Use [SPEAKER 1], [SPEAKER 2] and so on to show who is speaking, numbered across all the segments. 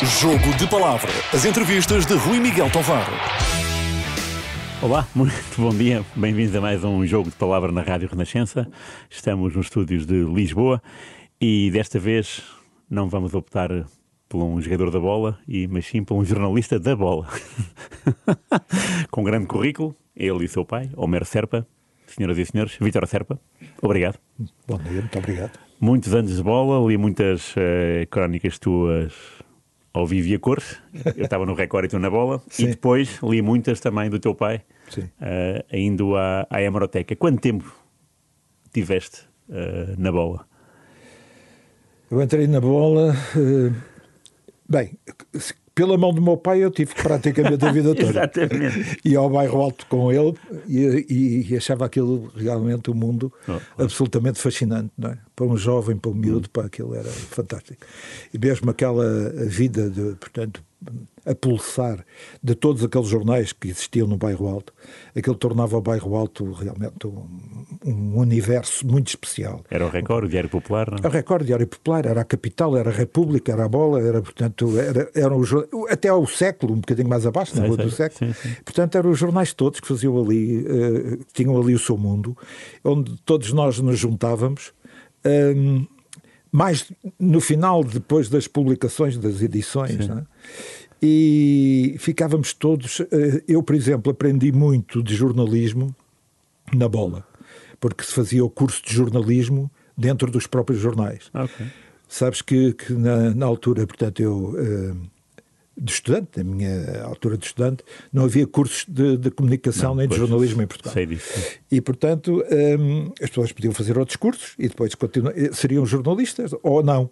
[SPEAKER 1] Jogo de Palavra. As entrevistas de Rui Miguel Tovar.
[SPEAKER 2] Olá, muito bom dia. Bem-vindos a mais um Jogo de Palavra na Rádio Renascença. Estamos nos estúdios de Lisboa e desta vez não vamos optar por um jogador da bola, mas sim por um jornalista da bola. Com grande currículo, ele e seu pai, Homero Serpa. Senhoras e senhores, Vítor Serpa, obrigado.
[SPEAKER 3] Bom dia, muito obrigado.
[SPEAKER 2] Muitos anos de bola, li muitas crónicas tuas ao vivo e a cores. Eu estava no Record e tu na bola.
[SPEAKER 3] Sim.
[SPEAKER 2] E depois li muitas também do teu pai, indo à hemeroteca. Quanto tempo tiveste na bola?
[SPEAKER 3] Eu entrei na bola... Bem, pela mão do meu pai eu tive praticamente a vida toda.
[SPEAKER 2] Exatamente.
[SPEAKER 3] Ia ao Bairro Alto com ele e achava aquilo realmente um mundo absolutamente fascinante, não é? Para um jovem, para um miúdo, para aquilo era fantástico. E mesmo aquela vida, portanto, a pulsar de todos aqueles jornais que existiam no Bairro Alto, aquilo tornava o Bairro Alto realmente um universo muito especial.
[SPEAKER 2] Era o Record, o Diário Popular, não?
[SPEAKER 3] O Record, o Diário Popular, era a Capital, era a República, era a Bola, era, portanto, até ao século, um bocadinho mais abaixo, na rua do século.
[SPEAKER 2] Sim.
[SPEAKER 3] Portanto, eram os jornais todos que faziam ali, tinham ali o seu mundo, onde todos nós nos juntávamos, mais no final, depois das publicações, das edições, não é? E ficávamos todos... Eu, por exemplo, aprendi muito de jornalismo na bola, porque se fazia o curso de jornalismo dentro dos próprios jornais.
[SPEAKER 2] Okay.
[SPEAKER 3] Sabes que na altura, portanto, eu... de estudante, na minha altura de estudante, não havia cursos de comunicação nem de jornalismo em Portugal.
[SPEAKER 2] Sei disso.
[SPEAKER 3] E, portanto, as pessoas podiam fazer outros cursos e depois seriam jornalistas ou não.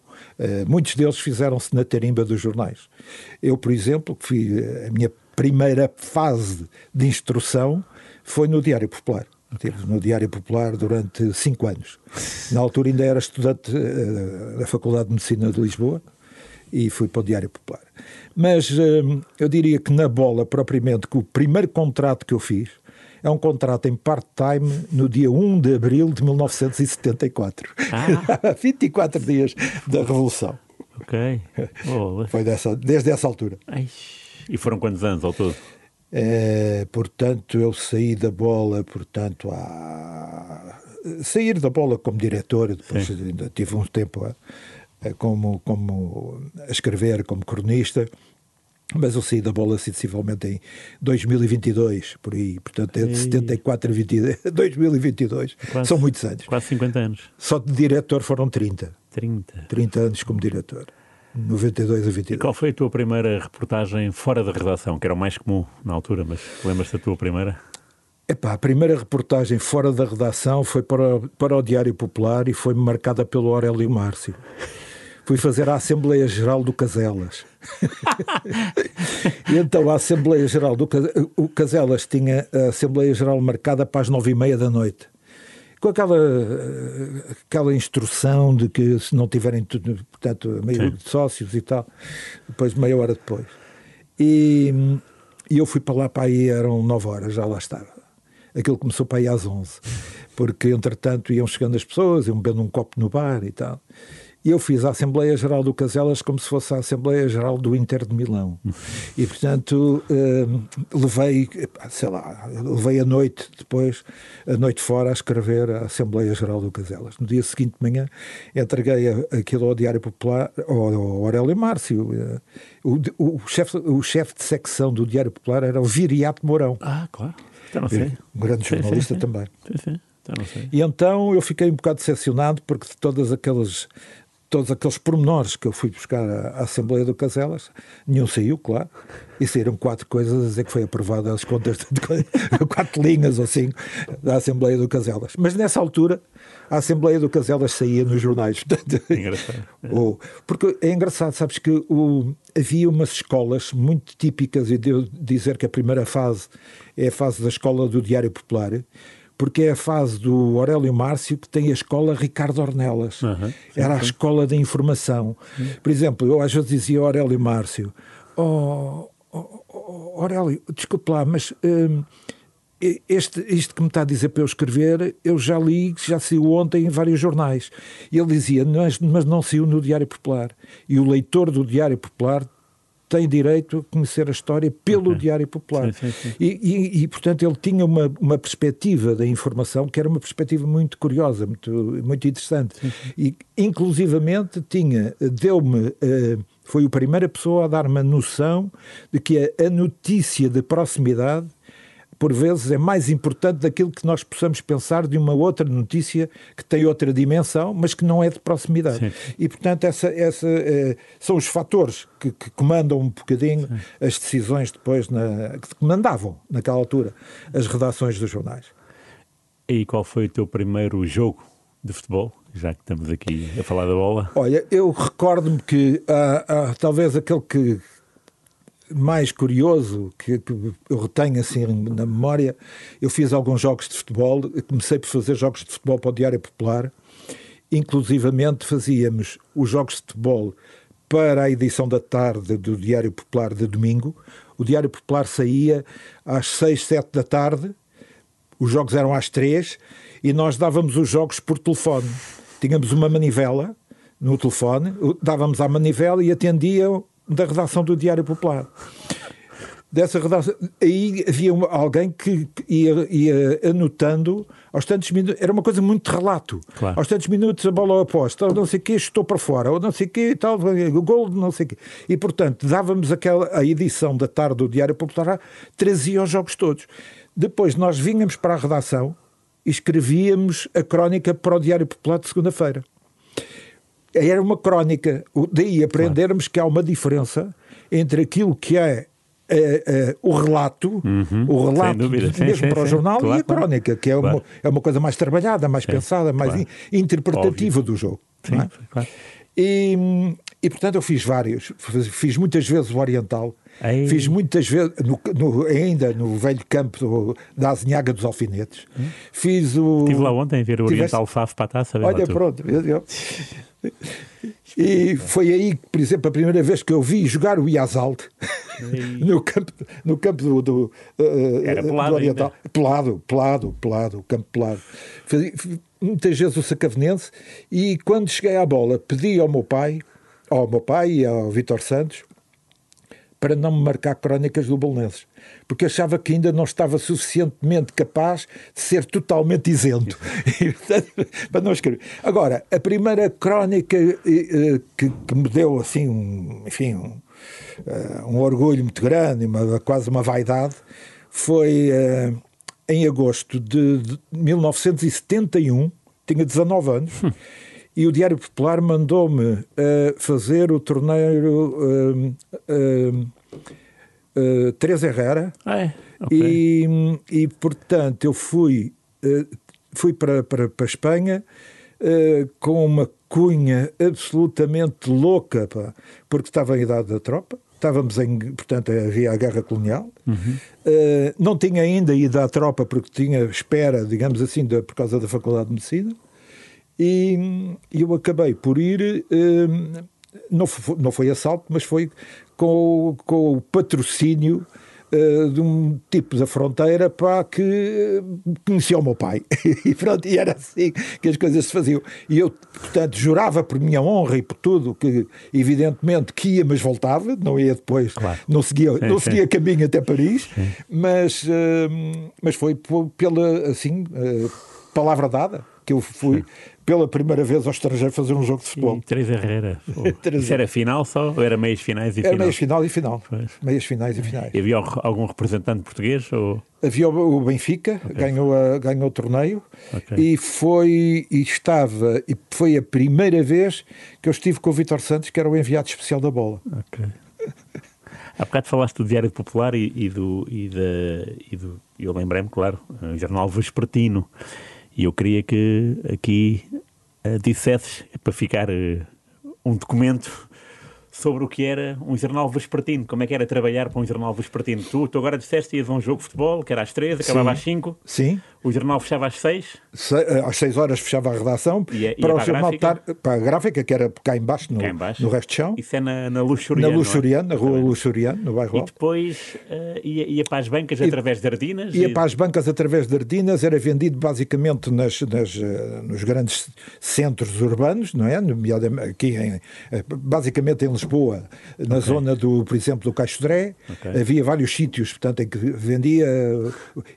[SPEAKER 3] Muitos deles fizeram-se na tarimba dos jornais. Eu, por exemplo, que fui a minha primeira fase de instrução foi no Diário Popular. Estive no Diário Popular durante 5 anos. Na altura ainda era estudante da Faculdade de Medicina de Lisboa e fui para o Diário Popular. Mas eu diria que na bola, propriamente, que o primeiro contrato que eu fiz é um contrato em part-time no dia 1 de abril de 1974. 24 dias da Revolução.
[SPEAKER 2] Ok.
[SPEAKER 3] Foi desde essa altura.
[SPEAKER 2] Ai. E foram quantos anos ao todo?
[SPEAKER 3] Portanto, eu saí da bola, sair da bola como diretor, depois ainda tive um tempo como a escrever, como cronista, mas eu saí da bola sensivelmente em 2022, por aí, portanto, entre 74 e 2022, são muitos anos.
[SPEAKER 2] Quase 50 anos.
[SPEAKER 3] Só de diretor foram 30 anos como diretor, 92 a 22.
[SPEAKER 2] E qual foi a tua primeira reportagem fora da redação, que era o mais comum na altura, mas lembras-te da tua primeira?
[SPEAKER 3] A primeira reportagem fora da redação foi para o Diário Popular e foi marcada pelo Aurélio Márcio. Fui fazer a Assembleia Geral do Caselas. E então a Assembleia Geral o Caselas tinha a Assembleia Geral marcada para as 9h30 da noite. Com aquela instrução de que se não tiverem tudo, portanto, meio de sócios e tal, depois meia hora depois. E eu fui para lá, para aí eram 9 horas, já lá estava. Aquilo começou para aí às 11, porque entretanto iam chegando as pessoas, iam bebendo um copo no bar e tal. E eu fiz a Assembleia Geral do Caselas como se fosse a Assembleia Geral do Inter de Milão. E, portanto, levei a noite depois, a noite fora, a escrever a Assembleia Geral do Caselas. No dia seguinte de manhã, entreguei aquilo ao Diário Popular, ao Aurélio Márcio. O chefe de secção do Diário Popular era o Viriato Mourão.
[SPEAKER 2] Claro. Então não sei.
[SPEAKER 3] Um grande jornalista também.
[SPEAKER 2] Sim. Então não sei.
[SPEAKER 3] E então eu fiquei um bocado decepcionado porque de todos aqueles pormenores que eu fui buscar à Assembleia do Caselas, nenhum saiu, claro, e saíram 4 coisas a dizer que foi aprovada as contas de 4 linhas ou 5 da Assembleia do Caselas. Mas nessa altura a Assembleia do Caselas saía nos jornais.
[SPEAKER 2] Engraçado.
[SPEAKER 3] Porque é engraçado, sabes que havia umas escolas muito típicas, e devo dizer que a primeira fase é a fase da escola do Diário Popular, porque é a fase do Aurélio Márcio que tem a escola Ricardo Ornelas. Era a escola da informação. Por exemplo, eu às vezes dizia ao Aurélio Márcio: Aurélio, desculpe lá, mas isto que me está a dizer para eu escrever, eu já li, já saiu ontem em vários jornais. E ele dizia, mas não saiu no Diário Popular. E o leitor do Diário Popular tem direito a conhecer a história pelo Diário Popular.
[SPEAKER 2] Sim, sim, sim.
[SPEAKER 3] E, portanto, ele tinha uma perspectiva da informação que era uma perspectiva muito curiosa, muito interessante.
[SPEAKER 2] Sim.
[SPEAKER 3] E, inclusivamente, foi a primeira pessoa a dar-me a noção de que a notícia de proximidade, por vezes, é mais importante daquilo que nós possamos pensar de uma outra notícia que tem outra dimensão, mas que não é de proximidade.
[SPEAKER 2] Sim.
[SPEAKER 3] E, portanto, são os fatores que comandam um bocadinho as decisões depois, que comandavam, naquela altura, as redações dos jornais.
[SPEAKER 2] E qual foi o teu primeiro jogo de futebol, já que estamos aqui a falar da bola?
[SPEAKER 3] Olha, eu recordo-me que talvez aquele que mais curioso que eu retenho assim na memória, eu fiz alguns jogos de futebol, comecei por fazer jogos de futebol para o Diário Popular, inclusivamente fazíamos os jogos de futebol para a edição da tarde do Diário Popular de domingo. O Diário Popular saía às 6, 7 da tarde, os jogos eram às 3 e nós dávamos os jogos por telefone. Tínhamos uma manivela no telefone, dávamos à manivela e atendiam da redação do Diário Popular. Dessa redação, aí havia alguém que ia anotando aos tantos minutos, era uma coisa muito de relato.
[SPEAKER 2] Claro.
[SPEAKER 3] Aos tantos minutos a bola oposta, ou não sei o quê, estou para fora, ou não sei o quê, tal, o gol, não sei o quê. E, portanto, dávamos a edição da tarde do Diário Popular, trazia os jogos todos. Depois nós vínhamos para a redação e escrevíamos a crónica para o Diário Popular de segunda-feira. Era uma crónica, daí aprendermos que há uma diferença entre aquilo que é o relato,
[SPEAKER 2] Sem dúvida.
[SPEAKER 3] mesmo para o jornal,
[SPEAKER 2] claro,
[SPEAKER 3] e a crónica, que é uma coisa mais trabalhada, mais pensada, mais interpretativa do jogo.
[SPEAKER 2] Sim,
[SPEAKER 3] não é?
[SPEAKER 2] claro.
[SPEAKER 3] E, portanto, eu fiz vários. Fiz muitas vezes o Oriental.
[SPEAKER 2] Ei.
[SPEAKER 3] Fiz muitas vezes, ainda no velho campo da Azinhaga dos Alfinetes. Fiz o...
[SPEAKER 2] Estive lá ontem a ver o Oriental Faf para a taça.
[SPEAKER 3] Olha, pronto. E foi aí, por exemplo, a primeira vez que eu vi jogar o Iazalt no campo do
[SPEAKER 2] Era pelado
[SPEAKER 3] Oriental. Pelado, campo pelado. Muitas vezes o Sacavenense, e quando cheguei à bola, pedi ao meu pai e ao Vítor Santos para não me marcar crónicas do Belenenses, porque achava que ainda não estava suficientemente capaz de ser totalmente isento. E, portanto, para não escrever. Agora, a primeira crónica que me deu assim um orgulho muito grande, quase uma vaidade, foi em agosto de 1971, tinha 19 anos, e o Diário Popular mandou-me fazer o torneio Teresa Herrera.
[SPEAKER 2] Okay.
[SPEAKER 3] E, portanto, eu fui para a Espanha com uma cunha absolutamente louca, porque estava em idade da tropa. Portanto, havia a guerra colonial. Não tinha ainda ido à tropa porque tinha espera, digamos assim, por causa da Faculdade de Medicina. E eu acabei por ir, não foi assalto, mas foi com o patrocínio de um tipo da fronteira que conhecia o meu pai. E pronto, e era assim que as coisas se faziam. E eu, portanto, jurava por minha honra e por tudo que, evidentemente, que ia, mas voltava, não ia depois, claro. Não seguia caminho até Paris, mas foi pela, assim, palavra dada, que eu fui pela primeira vez ao estrangeiro fazer um jogo de futebol.
[SPEAKER 2] Teresa Herrera. Isso era final só ou era meias finais e final?
[SPEAKER 3] Era meias final e final. Pois. Meias finais e finais.
[SPEAKER 2] E havia algum representante português? Ou...
[SPEAKER 3] Havia o Benfica, ganhou o torneio, e foi a primeira vez que eu estive com o Vítor Santos, que era o enviado especial da bola.
[SPEAKER 2] Ok. Há bocado falaste do Diário Popular e eu lembrei-me, claro, o jornal vespertino. E eu queria que aqui dissesses, para ficar um documento sobre o que era um jornal vespertino, como é que era trabalhar para um jornal vespertino. Tu agora disseste ias a um jogo de futebol, que era às 3, acabava às 5.
[SPEAKER 3] Sim.
[SPEAKER 2] O jornal fechava às 6.
[SPEAKER 3] Às 6 horas fechava a redação. Para o jornal para a gráfica, que era cá em baixo, no resto de chão.
[SPEAKER 2] Isso é na Luxuriano.
[SPEAKER 3] Na Luxuriano, na rua Luxuriano, no bairro Alto.
[SPEAKER 2] E depois ia para as bancas através de Ardinas?
[SPEAKER 3] Ia para as bancas através de Ardinas, era vendido basicamente nos grandes centros urbanos, não é? Aqui basicamente em Lisboa Lisboa, na zona por exemplo, do Caixo Dré. Havia vários sítios, portanto, em que vendia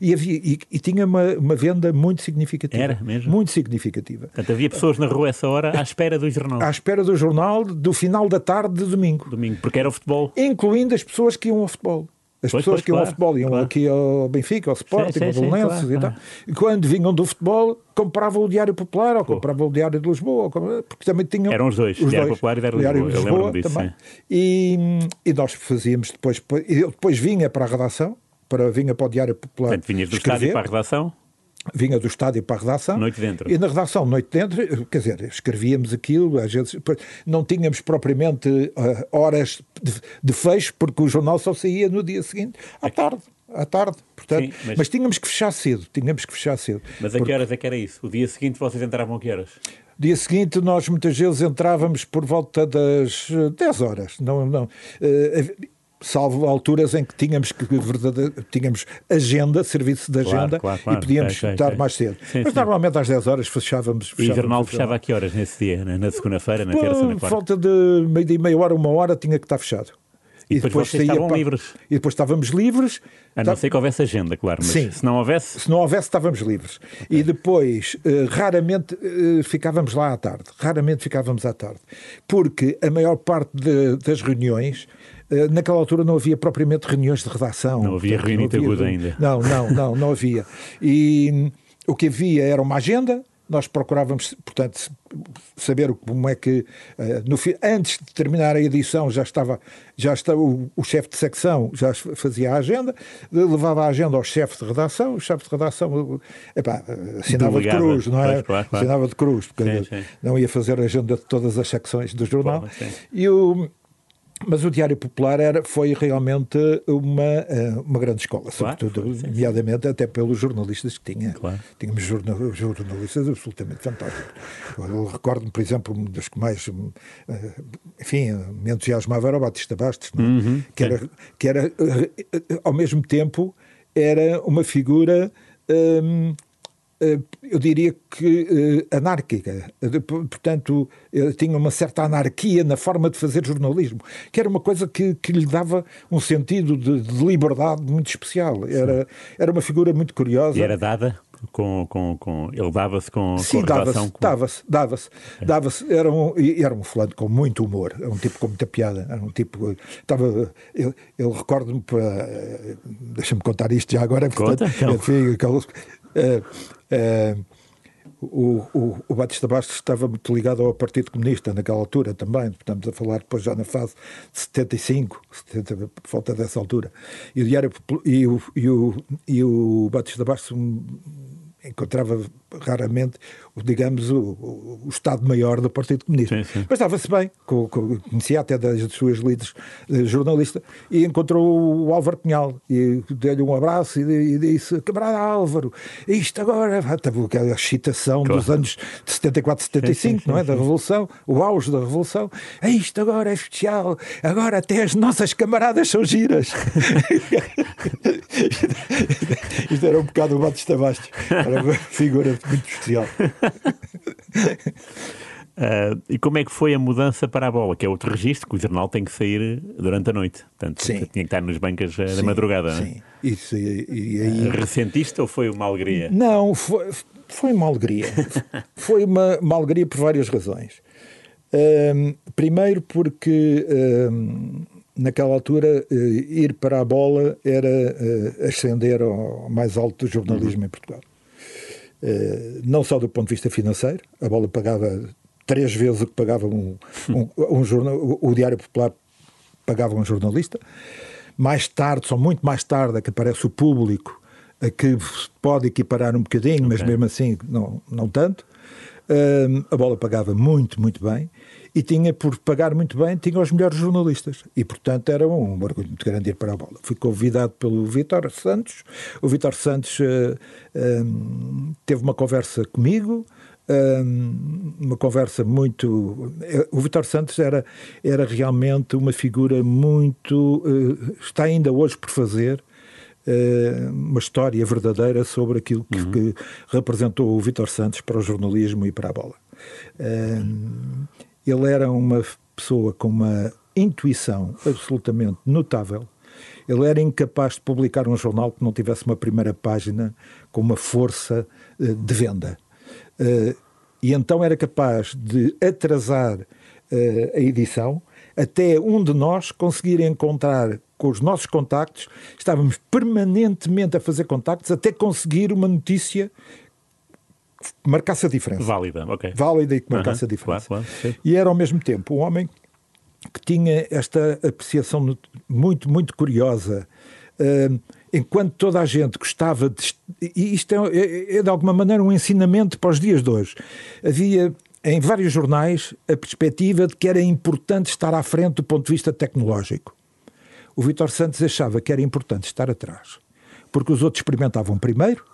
[SPEAKER 3] e tinha uma venda muito significativa.
[SPEAKER 2] Era mesmo?
[SPEAKER 3] Muito significativa.
[SPEAKER 2] Portanto, havia pessoas na rua essa hora à espera do jornal.
[SPEAKER 3] À espera do jornal do final da tarde de domingo.
[SPEAKER 2] Porque era o futebol.
[SPEAKER 3] Incluindo as pessoas que iam ao futebol. As pessoas que iam ao futebol iam aqui ao Benfica, ao Sporting, ao Belenenses e tal. E quando vinham do futebol, compravam o Diário Popular ou compravam o Diário de Lisboa, porque também tinham...
[SPEAKER 2] Eram os dois, o Diário Popular e o Diário de Lisboa. Eu lembro-me disso,
[SPEAKER 3] também. E nós fazíamos depois... Eu depois vinha para a redação, vinha para o Diário Popular.
[SPEAKER 2] Portanto, vinhas do estádio para a redação?
[SPEAKER 3] Vinha do estádio para a redação.
[SPEAKER 2] Noite dentro.
[SPEAKER 3] E na redação, noite dentro, quer dizer, escrevíamos aquilo, às vezes não tínhamos propriamente horas de fecho, porque o jornal só saía no dia seguinte, à tarde. Portanto, sim, mas tínhamos que fechar cedo.
[SPEAKER 2] Mas a que horas é que era isso? O dia seguinte vocês entravam a que horas?
[SPEAKER 3] Dia seguinte nós muitas vezes entrávamos por volta das 10 horas. Salvo alturas em que tínhamos agenda, serviço de agenda, claro. E podíamos estar mais cedo. Mas normalmente às 10 horas fechávamos.
[SPEAKER 2] E o jornal fechava a que horas nesse dia? Na segunda-feira, na terça, na quarta?
[SPEAKER 3] Por volta de meio-dia, meia hora, uma hora, tinha que estar fechado.
[SPEAKER 2] E depois vocês estavam livres.
[SPEAKER 3] E depois estávamos livres.
[SPEAKER 2] A não ser que houvesse agenda, claro. Mas sim. Se não houvesse, estávamos livres.
[SPEAKER 3] E depois, raramente ficávamos lá à tarde. Porque a maior parte das reuniões... Naquela altura não havia propriamente reuniões de redação.
[SPEAKER 2] Não havia reunião aguda ainda.
[SPEAKER 3] Não havia. E o que havia era uma agenda. Nós procurávamos, portanto, saber como é que, antes de terminar a edição, já estava o chefe de secção, já fazia a agenda, levava a agenda ao chefe de redação, o chefe de redação assinava de cruz, não é? Claro. Assinava de cruz, porque sim. Não ia fazer a agenda de todas as secções do jornal. Mas o Diário Popular foi realmente uma grande escola, sobretudo, nomeadamente até pelos jornalistas que tinha. Claro. Tínhamos jornalistas absolutamente fantásticos. Eu recordo-me, por exemplo, um dos que mais, me entusiasmava era o Batista Bastos, que era, ao mesmo tempo, era uma figura... eu diria que anárquica, portanto tinha uma certa anarquia na forma de fazer jornalismo, que era uma coisa que lhe dava um sentido de liberdade muito especial. Era uma figura muito curiosa.
[SPEAKER 2] E era dada? Ele dave-se com a redação?
[SPEAKER 3] Dava-se. Era um fulano com muito humor, era um tipo com muita piada, era um tipo... Eu recordo-me, deixa-me contar isto já agora,
[SPEAKER 2] Conta,
[SPEAKER 3] o Batista Bastos estava muito ligado ao Partido Comunista naquela altura também, estamos a falar depois já na fase de 75, por volta dessa altura, e o Diário e o Batista Bastos encontrava raramente, digamos, o Estado-Maior do Partido Comunista. Sim. Mas estava-se bem, conhecia até das suas lides de jornalista, e encontrou o Álvaro Cunhal, e deu-lhe um abraço e disse: camarada Álvaro, isto agora... Teve aquela excitação dos anos de 74, 75, não é? Da Revolução, o auge da Revolução. Isto agora é especial, agora até as nossas camaradas são giras. Isto era um bocado o Batista Bastos, era uma figura muito especial.
[SPEAKER 2] E como é que foi a mudança para a bola? Que é outro registro, que o jornal tem que sair durante a noite. Portanto, tinha que estar nas bancas da madrugada.
[SPEAKER 3] Sim, isso, e aí...
[SPEAKER 2] Ressentiste ou foi uma alegria?
[SPEAKER 3] Não, foi uma alegria. Foi uma alegria por várias razões. Primeiro porque... naquela altura, ir para a bola era ascender ao mais alto do jornalismo em Portugal. Não só do ponto de vista financeiro, a bola pagava 3 vezes o que pagava um jornal, o Diário Popular pagava um jornalista. Mais tarde, só muito mais tarde, é que aparece o Público, que pode equiparar um bocadinho, mas mesmo assim não tanto. A bola pagava muito, muito bem, e tinha, por pagar muito bem, tinha os melhores jornalistas, e portanto era um orgulho muito grande ir para a bola. Fui convidado pelo Vítor Santos. O Vítor Santos teve uma conversa comigo, uma conversa muito... O Vítor Santos era realmente uma figura muito... está ainda hoje por fazer uma história verdadeira sobre aquilo que representou o Vítor Santos para o jornalismo e para a bola. Ele era uma pessoa com uma intuição absolutamente notável. Ele era incapaz de publicar um jornal que não tivesse uma primeira página com uma força de venda. E então era capaz de atrasar a edição até um de nós conseguir encontrar com os nossos contactos. Estávamos permanentemente a fazer contactos até conseguir uma notícia que marcasse a diferença.
[SPEAKER 2] Válida, ok.
[SPEAKER 3] Válida e que marcasse a diferença.
[SPEAKER 2] Claro,
[SPEAKER 3] e era ao mesmo tempo um homem que tinha esta apreciação muito, muito curiosa. Enquanto toda a gente gostava de... E isto é de alguma maneira um ensinamento para os dias de hoje. Havia em vários jornais a perspectiva de que era importante estar à frente do ponto de vista tecnológico. O Vítor Santos achava que era importante estar atrás, porque os outros experimentavam primeiro,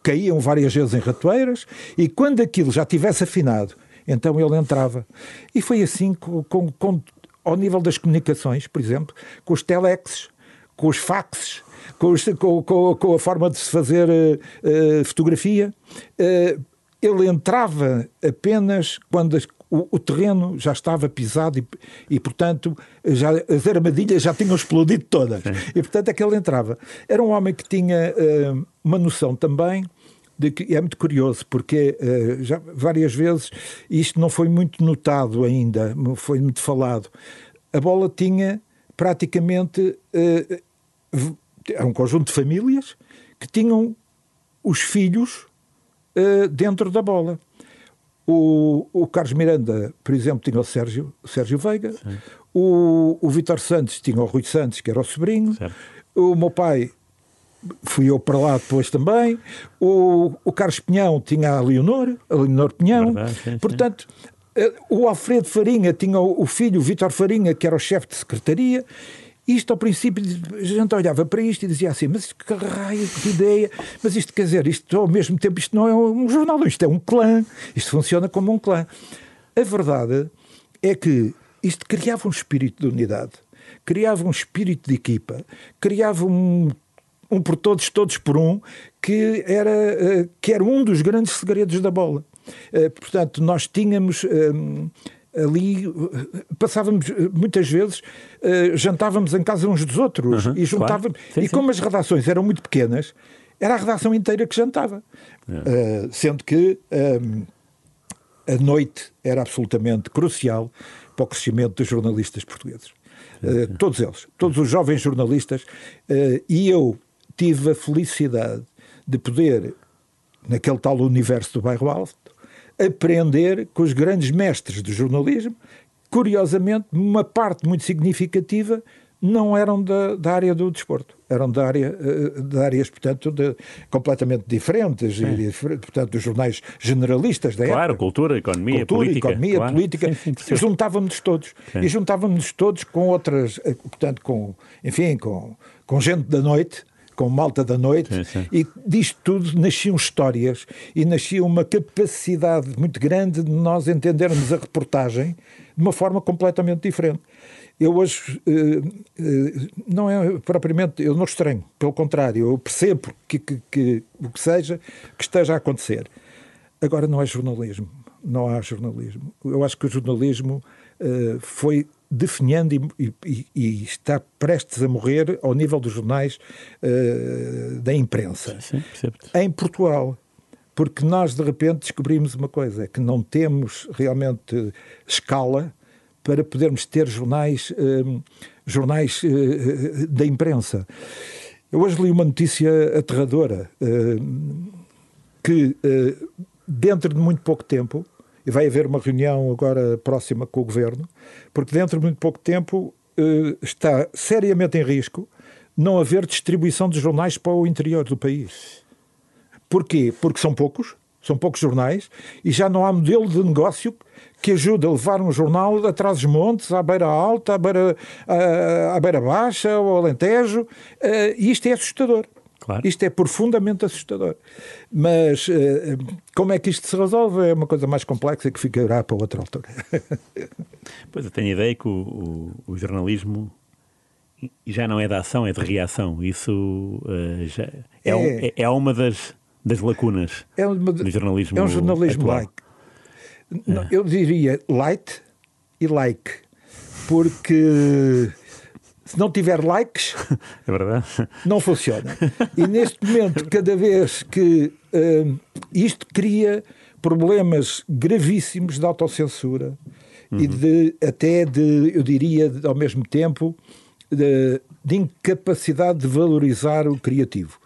[SPEAKER 3] caíam várias vezes em ratoeiras, e quando aquilo já tivesse afinado, então ele entrava. E foi assim ao nível das comunicações, por exemplo, com os telexes, com os faxes, com a forma de se fazer fotografia. Ele entrava apenas quando o terreno já estava pisado e portanto, as armadilhas já tinham explodido todas. Sim. E, portanto, é que ele entrava. Era um homem que tinha uma noção também de que é muito curioso, porque já várias vezes isto não foi muito notado ainda, não foi muito falado. A Bola tinha praticamente era um conjunto de famílias que tinham os filhos dentro da Bola. O Carlos Miranda, por exemplo, tinha o Sérgio Veiga. O Vítor Santos tinha o Rui Santos, que era o sobrinho. Certo. O meu pai, fui eu para lá depois também. O Carlos Pinhão tinha a Leonor Pinhão. Verdade, sim, portanto, o Alfredo Farinha tinha o filho, o Vítor Farinha, que era o chefe de secretaria. Isto, ao princípio, a gente olhava para isto e dizia assim, mas que raio, que ideia, mas isto quer dizer, isto ao mesmo tempo, isto não é um jornal, isto é um clã, isto funciona como um clã. A verdade é que isto criava um espírito de unidade, criava um espírito de equipa, criava um por todos, todos por um, que era um dos grandes segredos da Bola. Portanto, nós tínhamos... ali passávamos muitas vezes, jantávamos em casa uns dos outros e juntávamos, claro. Sim, e como as redações eram muito pequenas, era a redação inteira que jantava. Sendo que a noite era absolutamente crucial para o crescimento dos jornalistas portugueses. Todos eles, todos os jovens jornalistas, e eu tive a felicidade de poder, naquele tal universo do Bairro Alto, aprender com os grandes mestres do jornalismo. Curiosamente, uma parte muito significativa não eram da área do desporto, eram de áreas, portanto, completamente diferentes, e, portanto, dos jornais generalistas da época.
[SPEAKER 2] Claro, cultura, economia, política.
[SPEAKER 3] Claro. Política. Sim. Juntávamos-nos todos. Sim. E juntávamos-nos todos com outras, portanto, com gente da noite, com malta da noite, sim. E disto tudo nasciam histórias e nascia uma capacidade muito grande de nós entendermos a reportagem de uma forma completamente diferente. Eu hoje não é propriamente, eu não estranho, pelo contrário, eu percebo que o que seja que esteja a acontecer. Agora não é jornalismo, não há jornalismo. Eu acho que o jornalismo foi definhando e está prestes a morrer ao nível dos jornais da imprensa.
[SPEAKER 2] Sim,
[SPEAKER 3] em Portugal, porque nós de repente descobrimos uma coisa, é que não temos realmente escala para podermos ter jornais da imprensa. Eu hoje li uma notícia aterradora, que dentro de muito pouco tempo, e vai haver uma reunião agora próxima com o Governo, porque dentro de muito pouco tempo está seriamente em risco não haver distribuição de jornais para o interior do país. Porquê? Porque são poucos jornais, e já não há modelo de negócio que ajude a levar um jornal atrás dos montes, à beira alta, à beira baixa, ao Alentejo, e isto é assustador.
[SPEAKER 2] Claro.
[SPEAKER 3] Isto é profundamente assustador. Mas como é que isto se resolve? É uma coisa mais complexa que ficará para outra altura.
[SPEAKER 2] Pois eu tenho a ideia que o jornalismo já não é de ação, é de reação. Isso já é uma das lacunas do jornalismo.
[SPEAKER 3] É um jornalismo
[SPEAKER 2] atual.
[SPEAKER 3] light. Eu diria light e like. porque se não tiver likes,
[SPEAKER 2] é verdade,
[SPEAKER 3] não funciona. E neste momento, cada vez que isto cria problemas gravíssimos de autocensura e até eu diria, ao mesmo tempo, de incapacidade de valorizar o criativo.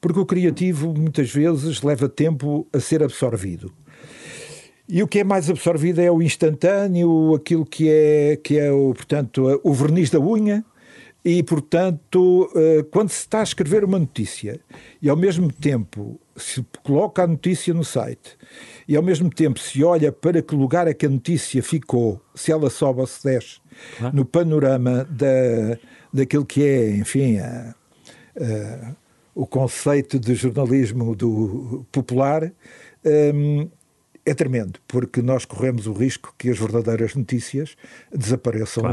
[SPEAKER 3] Porque o criativo, muitas vezes, leva tempo a ser absorvido. E o que é mais absorvido é o instantâneo, aquilo que é portanto, o verniz da unha. E, portanto, quando se está a escrever uma notícia e, ao mesmo tempo, se coloca a notícia no site e, ao mesmo tempo, se olha para que lugar é que a notícia ficou, se ela sobe ou se desce, no panorama daquilo que é, enfim, o conceito de jornalismo popular, é tremendo, porque nós corremos o risco que as verdadeiras notícias desapareçam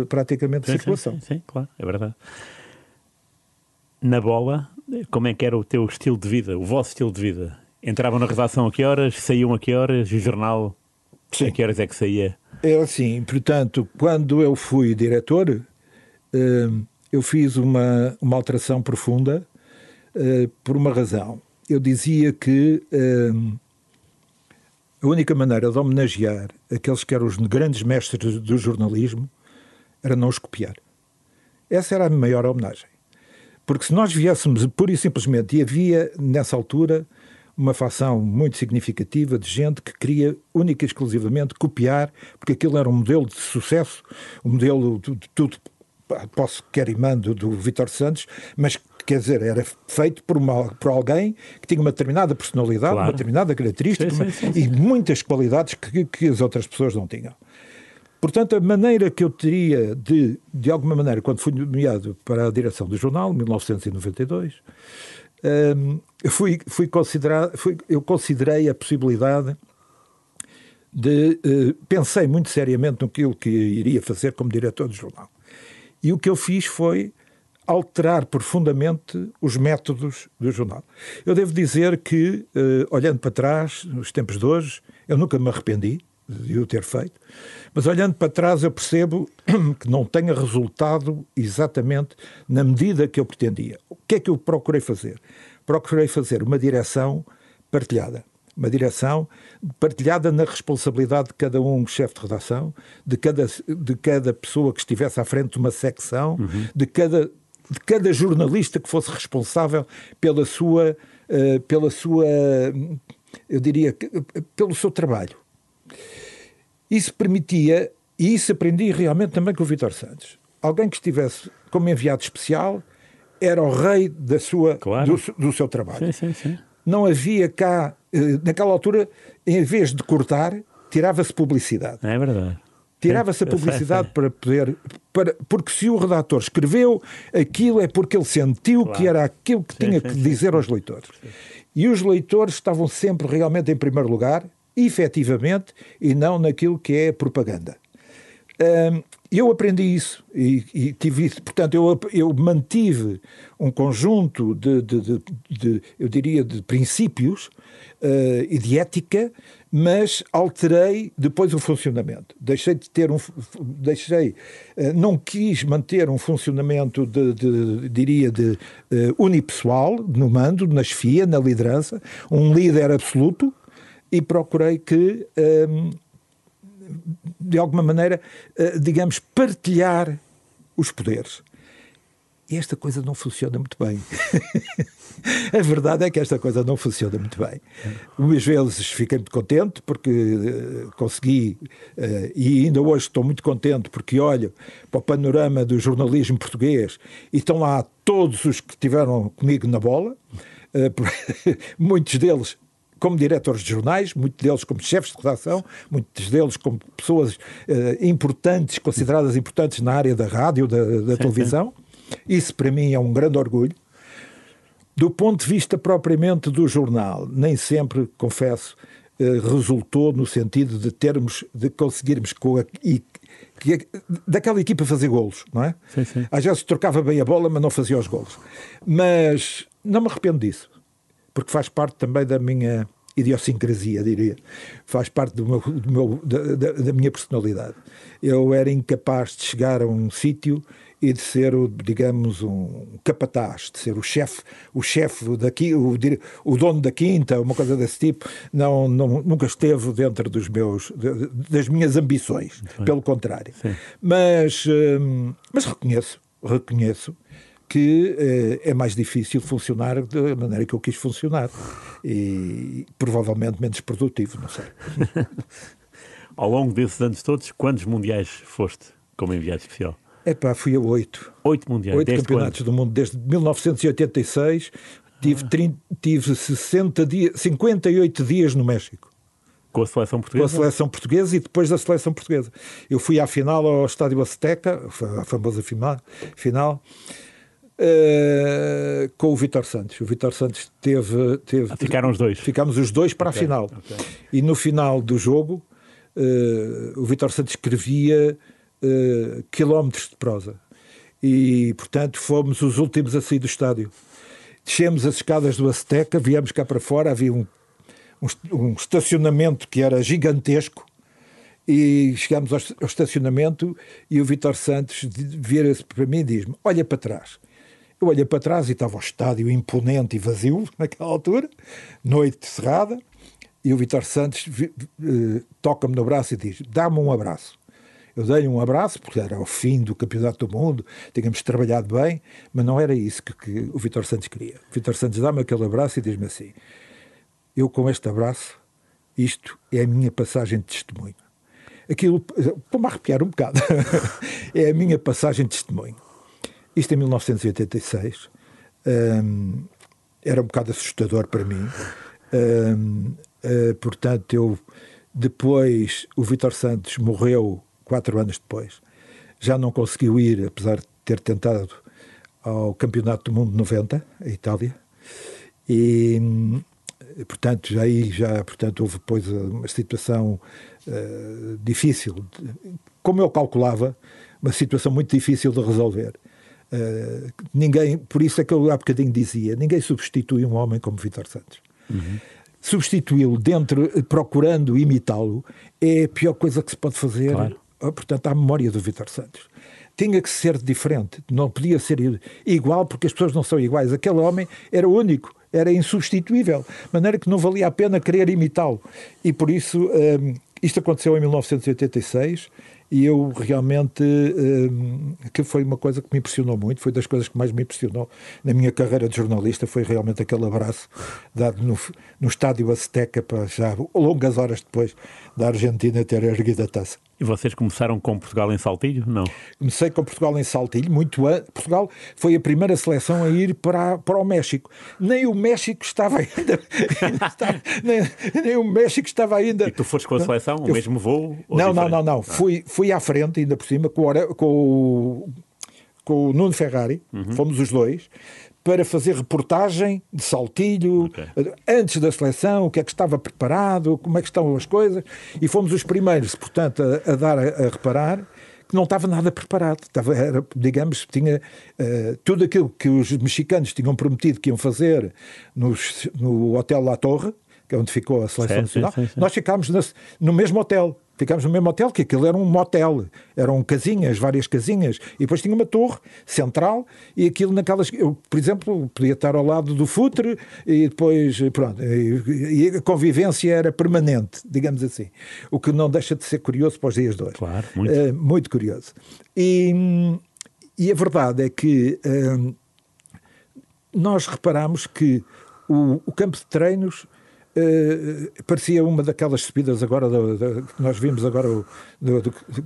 [SPEAKER 3] praticamente de circulação.
[SPEAKER 2] Sim, claro, é verdade. Na bola, como é que era o teu estilo de vida, o vosso estilo de vida? Entravam na redação a que horas, saíam a que horas, o jornal a que horas é que saía?
[SPEAKER 3] É assim, portanto, quando eu fui diretor, eu fiz uma alteração profunda por uma razão. Eu dizia que a única maneira de homenagear aqueles que eram os grandes mestres do jornalismo era não os copiar. Essa era a maior homenagem. Porque se nós viéssemos pura e simplesmente, e havia nessa altura uma facção muito significativa de gente que queria única e exclusivamente copiar, porque aquilo era um modelo de sucesso, um modelo de tudo, posso queimando do Vítor Santos, mas quer dizer, era feito por alguém que tinha uma determinada personalidade, uma determinada característica sim. E muitas qualidades que as outras pessoas não tinham. Portanto, a maneira que eu teria de alguma maneira, quando fui nomeado para a direção do jornal, em 1992, eu considerei a possibilidade pensei muito seriamente naquilo que iria fazer como diretor do jornal. E o que eu fiz foi alterar profundamente os métodos do jornal. Eu devo dizer que, olhando para trás, nos tempos de hoje, eu nunca me arrependi de o ter feito, mas olhando para trás eu percebo que não tenha resultado exatamente na medida que eu pretendia. O que é que eu procurei fazer? Procurei fazer uma direção partilhada. Uma direção partilhada na responsabilidade de cada chefe de redação, de cada pessoa que estivesse à frente de uma secção, de cada jornalista que fosse responsável pela sua, eu diria, pelo seu trabalho. Isso permitia, e isso aprendi realmente também com o Vítor Santos. Alguém que estivesse como enviado especial era o rei do seu trabalho.
[SPEAKER 2] Sim.
[SPEAKER 3] Não havia cá, naquela altura, em vez de cortar, tirava-se publicidade.
[SPEAKER 2] É verdade.
[SPEAKER 3] Tirava-se a publicidade para poder... porque se o redator escreveu aquilo é porque ele sentiu que era aquilo que tinha que dizer aos leitores. E os leitores estavam sempre realmente em primeiro lugar, efetivamente, e não naquilo que é propaganda. Eu aprendi isso e tive isso. Portanto, eu mantive um conjunto eu diria, de princípios e de ética, mas alterei depois o funcionamento. Não quis manter um funcionamento unipessoal, no mando, na chefia, na liderança, um líder absoluto, e procurei que, de alguma maneira, digamos, partilhar os poderes. E esta coisa não funciona muito bem. A verdade é que esta coisa não funciona muito bem. Umas vezes fiquei muito contente porque consegui, e ainda hoje estou muito contente porque olho para o panorama do jornalismo português e estão lá todos os que estiveram comigo na bola, muitos deles como diretores de jornais, muitos deles como chefes de redação, muitos deles como pessoas importantes, consideradas importantes na área da rádio, da televisão. Isso para mim é um grande orgulho. Do ponto de vista propriamente do jornal, nem sempre, confesso, resultou no sentido de conseguirmos daquela equipa fazer golos, não é?
[SPEAKER 2] Sim.
[SPEAKER 3] Às vezes trocava bem a bola, mas não fazia os golos. Mas não me arrependo disso, porque faz parte também da minha idiosincrasia, diria. Faz parte da minha personalidade. Eu era incapaz de chegar a um sítio e de ser, digamos, um capataz, de ser o chefe daqui, o dono da quinta, uma coisa desse tipo. Nunca esteve dentro das minhas ambições, pelo contrário. Mas reconheço que é mais difícil funcionar da maneira que eu quis funcionar e provavelmente menos produtivo, não sei.
[SPEAKER 2] Ao longo desses anos todos, quantos mundiais foste como enviado especial?
[SPEAKER 3] Fui a 8.
[SPEAKER 2] 8 mundiais.
[SPEAKER 3] 8 campeonatos do mundo. Desde 1986 tive 58 dias no México.
[SPEAKER 2] Com a seleção portuguesa?
[SPEAKER 3] Com a seleção portuguesa e depois da seleção portuguesa. Eu fui à final ao Estádio Azteca, a famosa final, com o Vítor Santos. O Vítor Santos
[SPEAKER 2] ficaram os dois?
[SPEAKER 3] Ficámos os dois para a final. E no final do jogo, o Vítor Santos escrevia quilómetros de prosa. E, portanto, fomos os últimos a sair do estádio. Descemos as escadas do Azteca, viemos cá para fora, havia um estacionamento que era gigantesco, e chegámos ao estacionamento e o Vítor Santos vira-se para mim e diz-me: olha para trás. Eu olhei para trás e estava o estádio imponente e vazio naquela altura, noite cerrada, e o Vítor Santos toca-me no braço e diz: dá-me um abraço. Eu dei-lhe um abraço, porque era o fim do Campeonato do Mundo, tínhamos trabalhado bem, mas não era isso que o Vítor Santos queria. O Vítor Santos dá-me aquele abraço e diz-me assim: eu com este abraço, isto é a minha passagem de testemunho. Aquilo, estou-me a arrepiar um bocado, é a minha passagem de testemunho. Isto em 1986, era um bocado assustador para mim, portanto, depois o Vítor Santos morreu 4 anos depois, já não conseguiu ir, apesar de ter tentado, ao Campeonato do Mundo 90, a Itália, e portanto, houve depois uma situação difícil, como eu calculava, uma situação muito difícil de resolver. Por isso é que eu há bocadinho dizia, ninguém substitui um homem como Vítor Santos. Substituí-lo procurando imitá-lo, é a pior coisa que se pode fazer. Claro. Portanto, à memória do Vítor Santos. Tinha que ser diferente, não podia ser igual, porque as pessoas não são iguais. Aquele homem era único, era insubstituível, de maneira que não valia a pena querer imitá-lo. E por isso, isto aconteceu em 1986, e eu realmente, que foi uma coisa que me impressionou muito, foi das coisas que mais me impressionou na minha carreira de jornalista, foi realmente aquele abraço dado no Estádio Azteca, para já longas horas depois da Argentina ter erguido a taça.
[SPEAKER 2] E vocês começaram com Portugal em Saltilho, não?
[SPEAKER 3] Comecei com Portugal em Saltilho, Portugal foi a primeira seleção a ir para o México. Nem o México estava ainda... nem o México estava ainda...
[SPEAKER 2] E tu foste com a seleção, o mesmo voo?
[SPEAKER 3] Não. Fui à frente, ainda por cima, com o Nuno Ferrari, fomos os dois, para fazer reportagem de Saltilho, antes da seleção, o que é que estava preparado, como é que estão as coisas, e fomos os primeiros, portanto, a dar a reparar que não estava nada preparado. Tinha tudo aquilo que os mexicanos tinham prometido que iam fazer no Hotel La Torre, que é onde ficou a Seleção Nacional. Sim. Nós ficámos no mesmo hotel. Ficámos no mesmo hotel, que aquilo era um motel. Eram casinhas, várias casinhas. E depois tinha uma torre central e aquilo naquelas... Eu, por exemplo, podia estar ao lado do futre e depois... Pronto. E a convivência era permanente, digamos assim. O que não deixa de ser curioso para os dias de hoje.
[SPEAKER 2] Claro, muito.
[SPEAKER 3] Muito curioso. E a verdade é que nós reparamos que o campo de treinos parecia uma daquelas subidas agora que nós vimos agora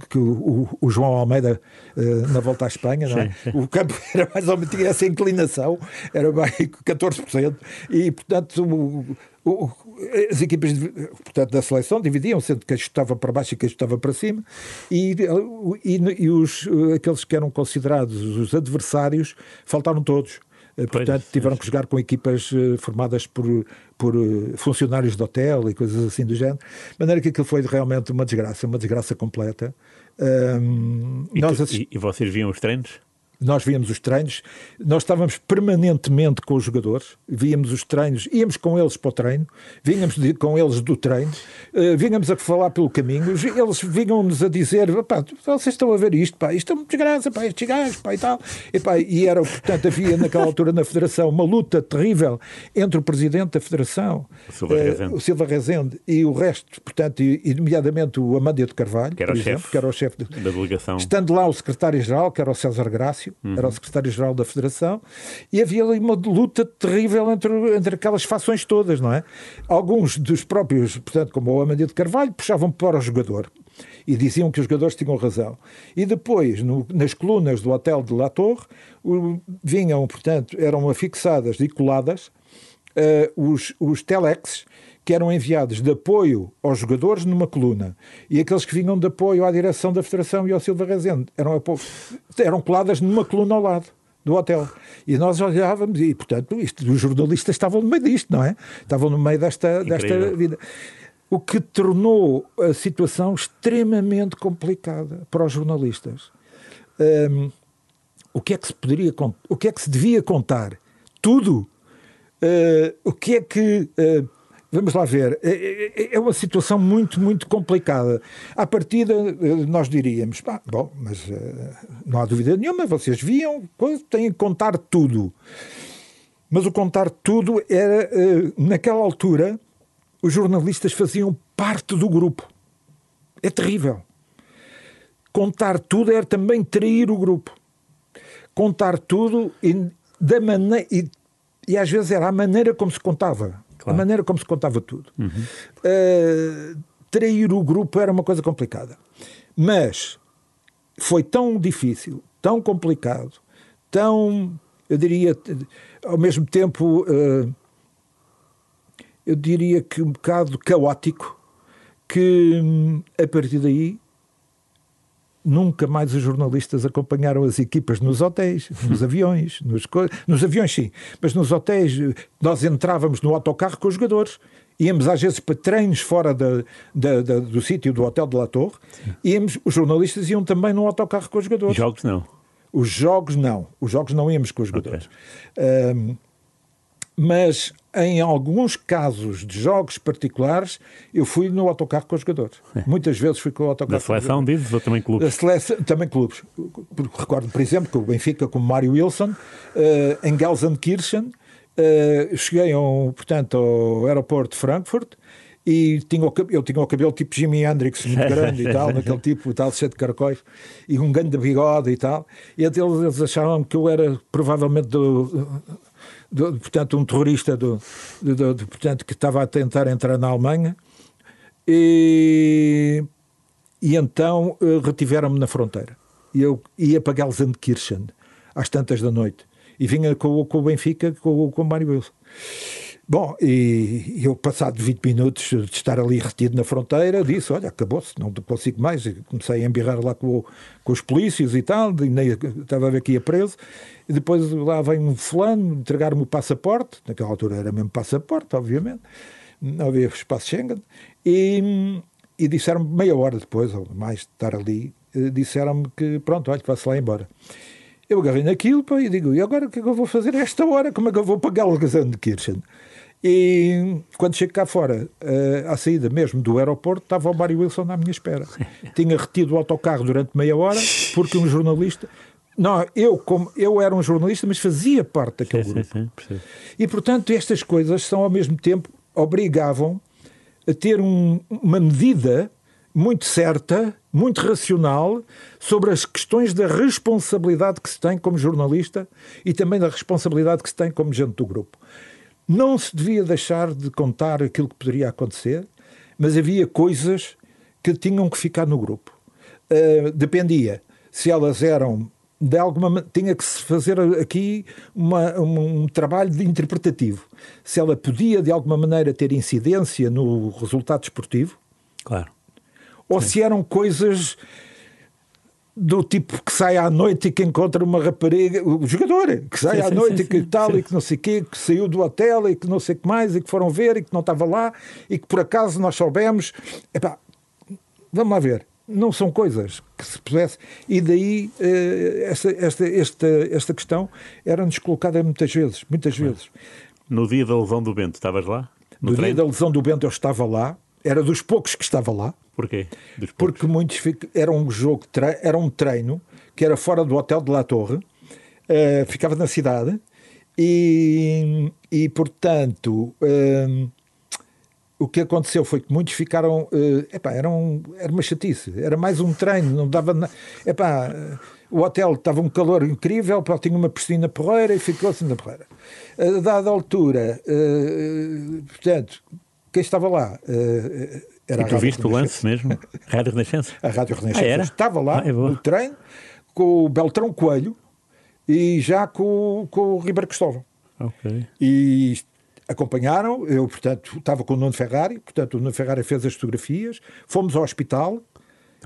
[SPEAKER 3] que o João Almeida na volta à Espanha, não é? Sim. O campo era mais ou menos, tinha essa inclinação, era bem 14%, e portanto as equipas, portanto, da seleção dividiam-se entre quem estava para baixo e quem estava para cima, e aqueles que eram considerados os adversários faltaram todos. Portanto, tiveram que jogar com equipas formadas por funcionários de hotel e coisas assim do género. De maneira que aquilo foi realmente uma desgraça completa.
[SPEAKER 2] E vocês viam os treinos?
[SPEAKER 3] Nós víamos os treinos, nós estávamos permanentemente com os jogadores, víamos os treinos, íamos com eles para o treino, vínhamos com eles do treino, vínhamos a falar pelo caminho, eles vinham-nos a dizer, pá, vocês estão a ver isto, pá, isto é muito desgraça, pá, estes gajos, pá, e tal. E era, portanto, havia naquela altura na Federação uma luta terrível entre o Presidente da Federação, o Silva Rezende, e o resto, portanto, e nomeadamente o Amândio de Carvalho, que era o chefe
[SPEAKER 2] da delegação.
[SPEAKER 3] Estando lá o secretário-geral, que era o César Grácio, era o secretário-geral da Federação, e havia ali uma luta terrível entre aquelas fações todas, não é? Alguns dos próprios, portanto, como o Amândio de Carvalho, puxavam para o jogador e diziam que os jogadores tinham razão. E depois, nas colunas do hotel de La Torre, vinham, portanto, eram afixadas e coladas os telexes que eram enviados de apoio aos jogadores numa coluna, e aqueles que vinham de apoio à direção da Federação e ao Silva Rezende eram coladas numa coluna ao lado do hotel. E nós olhávamos e, portanto, os jornalistas estavam no meio disto, não é? Estavam no meio desta vida. O que tornou a situação extremamente complicada para os jornalistas. O que é que o que é que se devia contar? Tudo. O que é que... Vamos lá ver, é uma situação muito, muito complicada. À partida, nós diríamos, bom, mas não há dúvida nenhuma, vocês viam, têm que contar tudo. Mas o contar tudo era, naquela altura, os jornalistas faziam parte do grupo. É terrível. Contar tudo era também trair o grupo. Contar tudo e às vezes era a maneira como se contava. Claro. A maneira como se contava tudo. Trair o grupo era uma coisa complicada. Mas foi tão difícil, tão complicado, tão, eu diria, ao mesmo tempo, eu diria que um bocado caótico, que a partir daí nunca mais os jornalistas acompanharam as equipas nos hotéis, nos aviões, nos aviões sim, mas nos hotéis nós entrávamos no autocarro com os jogadores, íamos às vezes para treinos fora do sítio do hotel de La Torre, os jornalistas iam também no autocarro com os jogadores.
[SPEAKER 2] Jogos não?
[SPEAKER 3] Os jogos não íamos com os jogadores. Okay. Mas em alguns casos de jogos particulares eu fui no autocarro com os jogadores. Muitas vezes fui com o autocarro.
[SPEAKER 2] Da seleção, dizes, ou também clubes?
[SPEAKER 3] Da seleção, também clubes. Recordo, por exemplo, que o Benfica, como Mário Wilson, em Gelsenkirchen, cheguei portanto, ao aeroporto de Frankfurt e eu tinha o cabelo tipo Jimi Hendrix, muito grande e tal, naquele tipo, tal, cheio de caracóis, e um grande bigode e tal. E até eles achavam que eu era provavelmente portanto, um terrorista portanto, que estava a tentar entrar na Alemanha, e então retiveram-me na fronteira. E eu ia para Gelsenkirchen às tantas da noite e vinha com o Benfica, com o Mário Wilson. Bom, e eu, passado 20 minutos de estar ali retido na fronteira, disse, olha, acabou-se, não consigo mais. E comecei a embirrar lá com os polícias e tal, e nem estava a ver que ia preso. E depois lá vem um fulano entregar-me o passaporte, naquela altura era mesmo passaporte, obviamente, não havia espaço Schengen, e disseram-me, meia hora depois, ou mais de estar ali, disseram-me que pronto, olha, vá-se lá embora. Eu agarrei naquilo, pá, e digo, e agora o que é que eu vou fazer a esta hora? Como é que eu vou pagar o Gelsenkirchen? E quando chego cá fora, à saída mesmo do aeroporto, estava o Mário Wilson à minha espera. Tinha retido o autocarro durante meia hora, porque um jornalista... Não, eu era um jornalista, mas fazia parte daquele grupo. Sim. E, portanto, estas coisas são, ao mesmo tempo, obrigavam a ter uma medida muito certa, muito racional, sobre as questões da responsabilidade que se tem como jornalista e também da responsabilidade que se tem como gente do grupo. Não se devia deixar de contar aquilo que poderia acontecer, mas havia coisas que tinham que ficar no grupo. Dependia se elas eram... de alguma maneira, tinha que se fazer aqui um trabalho interpretativo. Se ela podia, de alguma maneira, ter incidência no resultado desportivo.
[SPEAKER 2] Claro.
[SPEAKER 3] Ou se eram coisas do tipo que sai à noite e que encontra uma rapariga, o jogador, que sai à noite e que tal, e que não sei o quê, que saiu do hotel e que não sei o que mais, e que foram ver e que não estava lá, e que por acaso nós soubemos. Epá, vamos lá ver. não são coisas que se pudesse... E daí esta questão era-nos colocada muitas vezes.
[SPEAKER 2] No dia da lesão do Bento, estavas lá?
[SPEAKER 3] No dia da lesão do Bento eu estava lá, era dos poucos que estava lá.
[SPEAKER 2] Porquê?
[SPEAKER 3] Porque muitos era um treino que era fora do hotel de La Torre, ficava na cidade e portanto o que aconteceu foi que muitos ficaram era uma chatice, era mais um treino, não dava o hotel estava um calor incrível, tinha uma piscina porreira e ficou-se na porreira. A dada altura, portanto, quem estava lá era
[SPEAKER 2] e tu viste o lance mesmo? Rádio Renascença?
[SPEAKER 3] A Rádio Renascença estava lá no treino com o Beltrão Coelho e já com o Ribeiro Cristóvão.
[SPEAKER 2] Ok.
[SPEAKER 3] E acompanharam, eu, portanto, estava com o Nuno Ferrari, portanto, o Nuno Ferrari fez as fotografias, fomos ao hospital.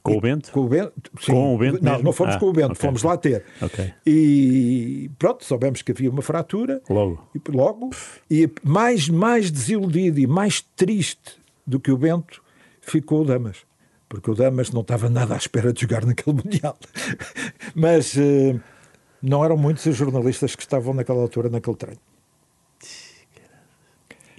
[SPEAKER 2] Com o Bento?
[SPEAKER 3] Com o Bento, sim.
[SPEAKER 2] Com o Bento
[SPEAKER 3] não, não fomos com o Bento, fomos lá ter.
[SPEAKER 2] Okay.
[SPEAKER 3] E pronto, soubemos que havia uma fratura.
[SPEAKER 2] Logo.
[SPEAKER 3] E mais desiludido e mais triste do que o Bento ficou o Damas. Porque o Damas não estava nada à espera de jogar naquele Mundial. Mas não eram muitos os jornalistas que estavam naquela altura naquele treino.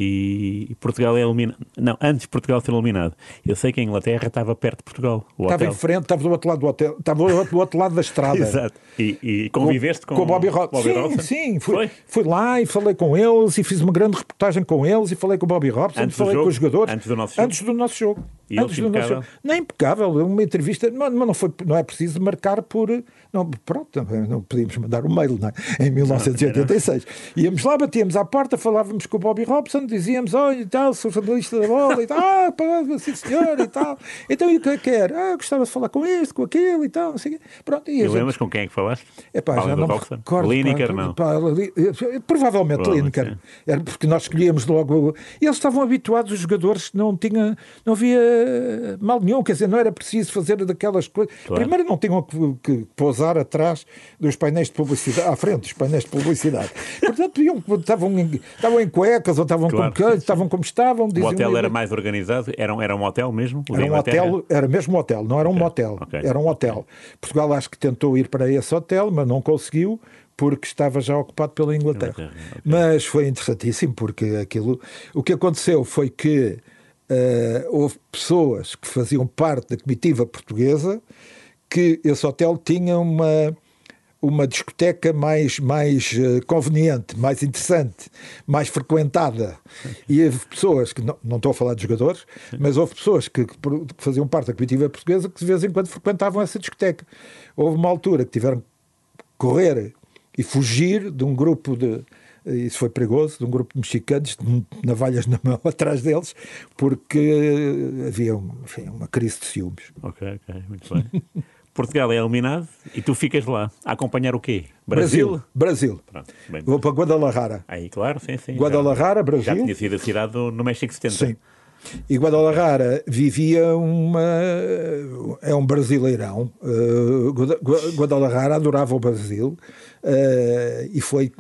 [SPEAKER 2] E Portugal é eliminado. Não, antes de Portugal ser eliminado. Eu sei que a Inglaterra estava perto de Portugal.
[SPEAKER 3] Estava em frente, estava do outro lado do hotel, estava do outro lado da estrada.
[SPEAKER 2] Exato. E conviveste com
[SPEAKER 3] o Bobby Robson? Sim. Fui lá e falei com eles e fiz uma grande reportagem com eles e falei com o Bobby Robson, falei com os jogadores.
[SPEAKER 2] Antes do nosso jogo.
[SPEAKER 3] E impecável? Não, impecável. Uma entrevista, mas não é preciso marcar por... Não, pronto, não podíamos mandar um mail, não é? Em 1986. Íamos lá, batíamos à porta, falávamos com o Bobby Robson, dizíamos, olha e tal, sou jornalista da bola e tal, sim senhor e tal. Então, e o que quer? Gostava de falar com este, com aquele e tal, não sei o quê. Pronto, e
[SPEAKER 2] lembras com quem é que falaste?
[SPEAKER 3] Já não me recordo.
[SPEAKER 2] Lineker, não?
[SPEAKER 3] Provavelmente Lineker. Era porque nós escolhíamos logo... Eles estavam habituados, os jogadores, não havia mal nenhum, quer dizer, não era preciso fazer daquelas coisas. Claro. Primeiro não tinham que pousar atrás dos painéis de publicidade, à frente dos painéis de publicidade. Portanto, estavam em cuecas ou estavam estavam como estavam.
[SPEAKER 2] O hotel era mais organizado? Era um hotel mesmo?
[SPEAKER 3] Era mesmo um hotel, não era um motel.
[SPEAKER 2] Okay.
[SPEAKER 3] Era um hotel. Portugal acho que tentou ir para esse hotel, mas não conseguiu, porque estava já ocupado pela Inglaterra. Okay. Mas foi interessantíssimo, porque o que aconteceu foi que houve pessoas que faziam parte da comitiva portuguesa que esse hotel tinha uma discoteca mais conveniente, mais interessante, mais frequentada. E houve pessoas que, não estou a falar de jogadores, mas houve pessoas que faziam parte da comitiva portuguesa que de vez em quando frequentavam essa discoteca. Houve uma altura que tiveram que correr e fugir de um grupo isso foi perigoso, de um grupo de mexicanos de navalhas na mão atrás deles, porque havia uma crise de ciúmes.
[SPEAKER 2] Ok, muito bem. Portugal é eliminado e tu ficas lá a acompanhar o quê? Brasil.
[SPEAKER 3] Pronto, vou para Guadalajara.
[SPEAKER 2] Aí, claro, sim.
[SPEAKER 3] Guadalajara, Brasil.
[SPEAKER 2] Já tinha sido a cidade no México 70.
[SPEAKER 3] Sim. E Guadalajara vivia é um brasileirão. Guadalajara adorava o Brasil e foi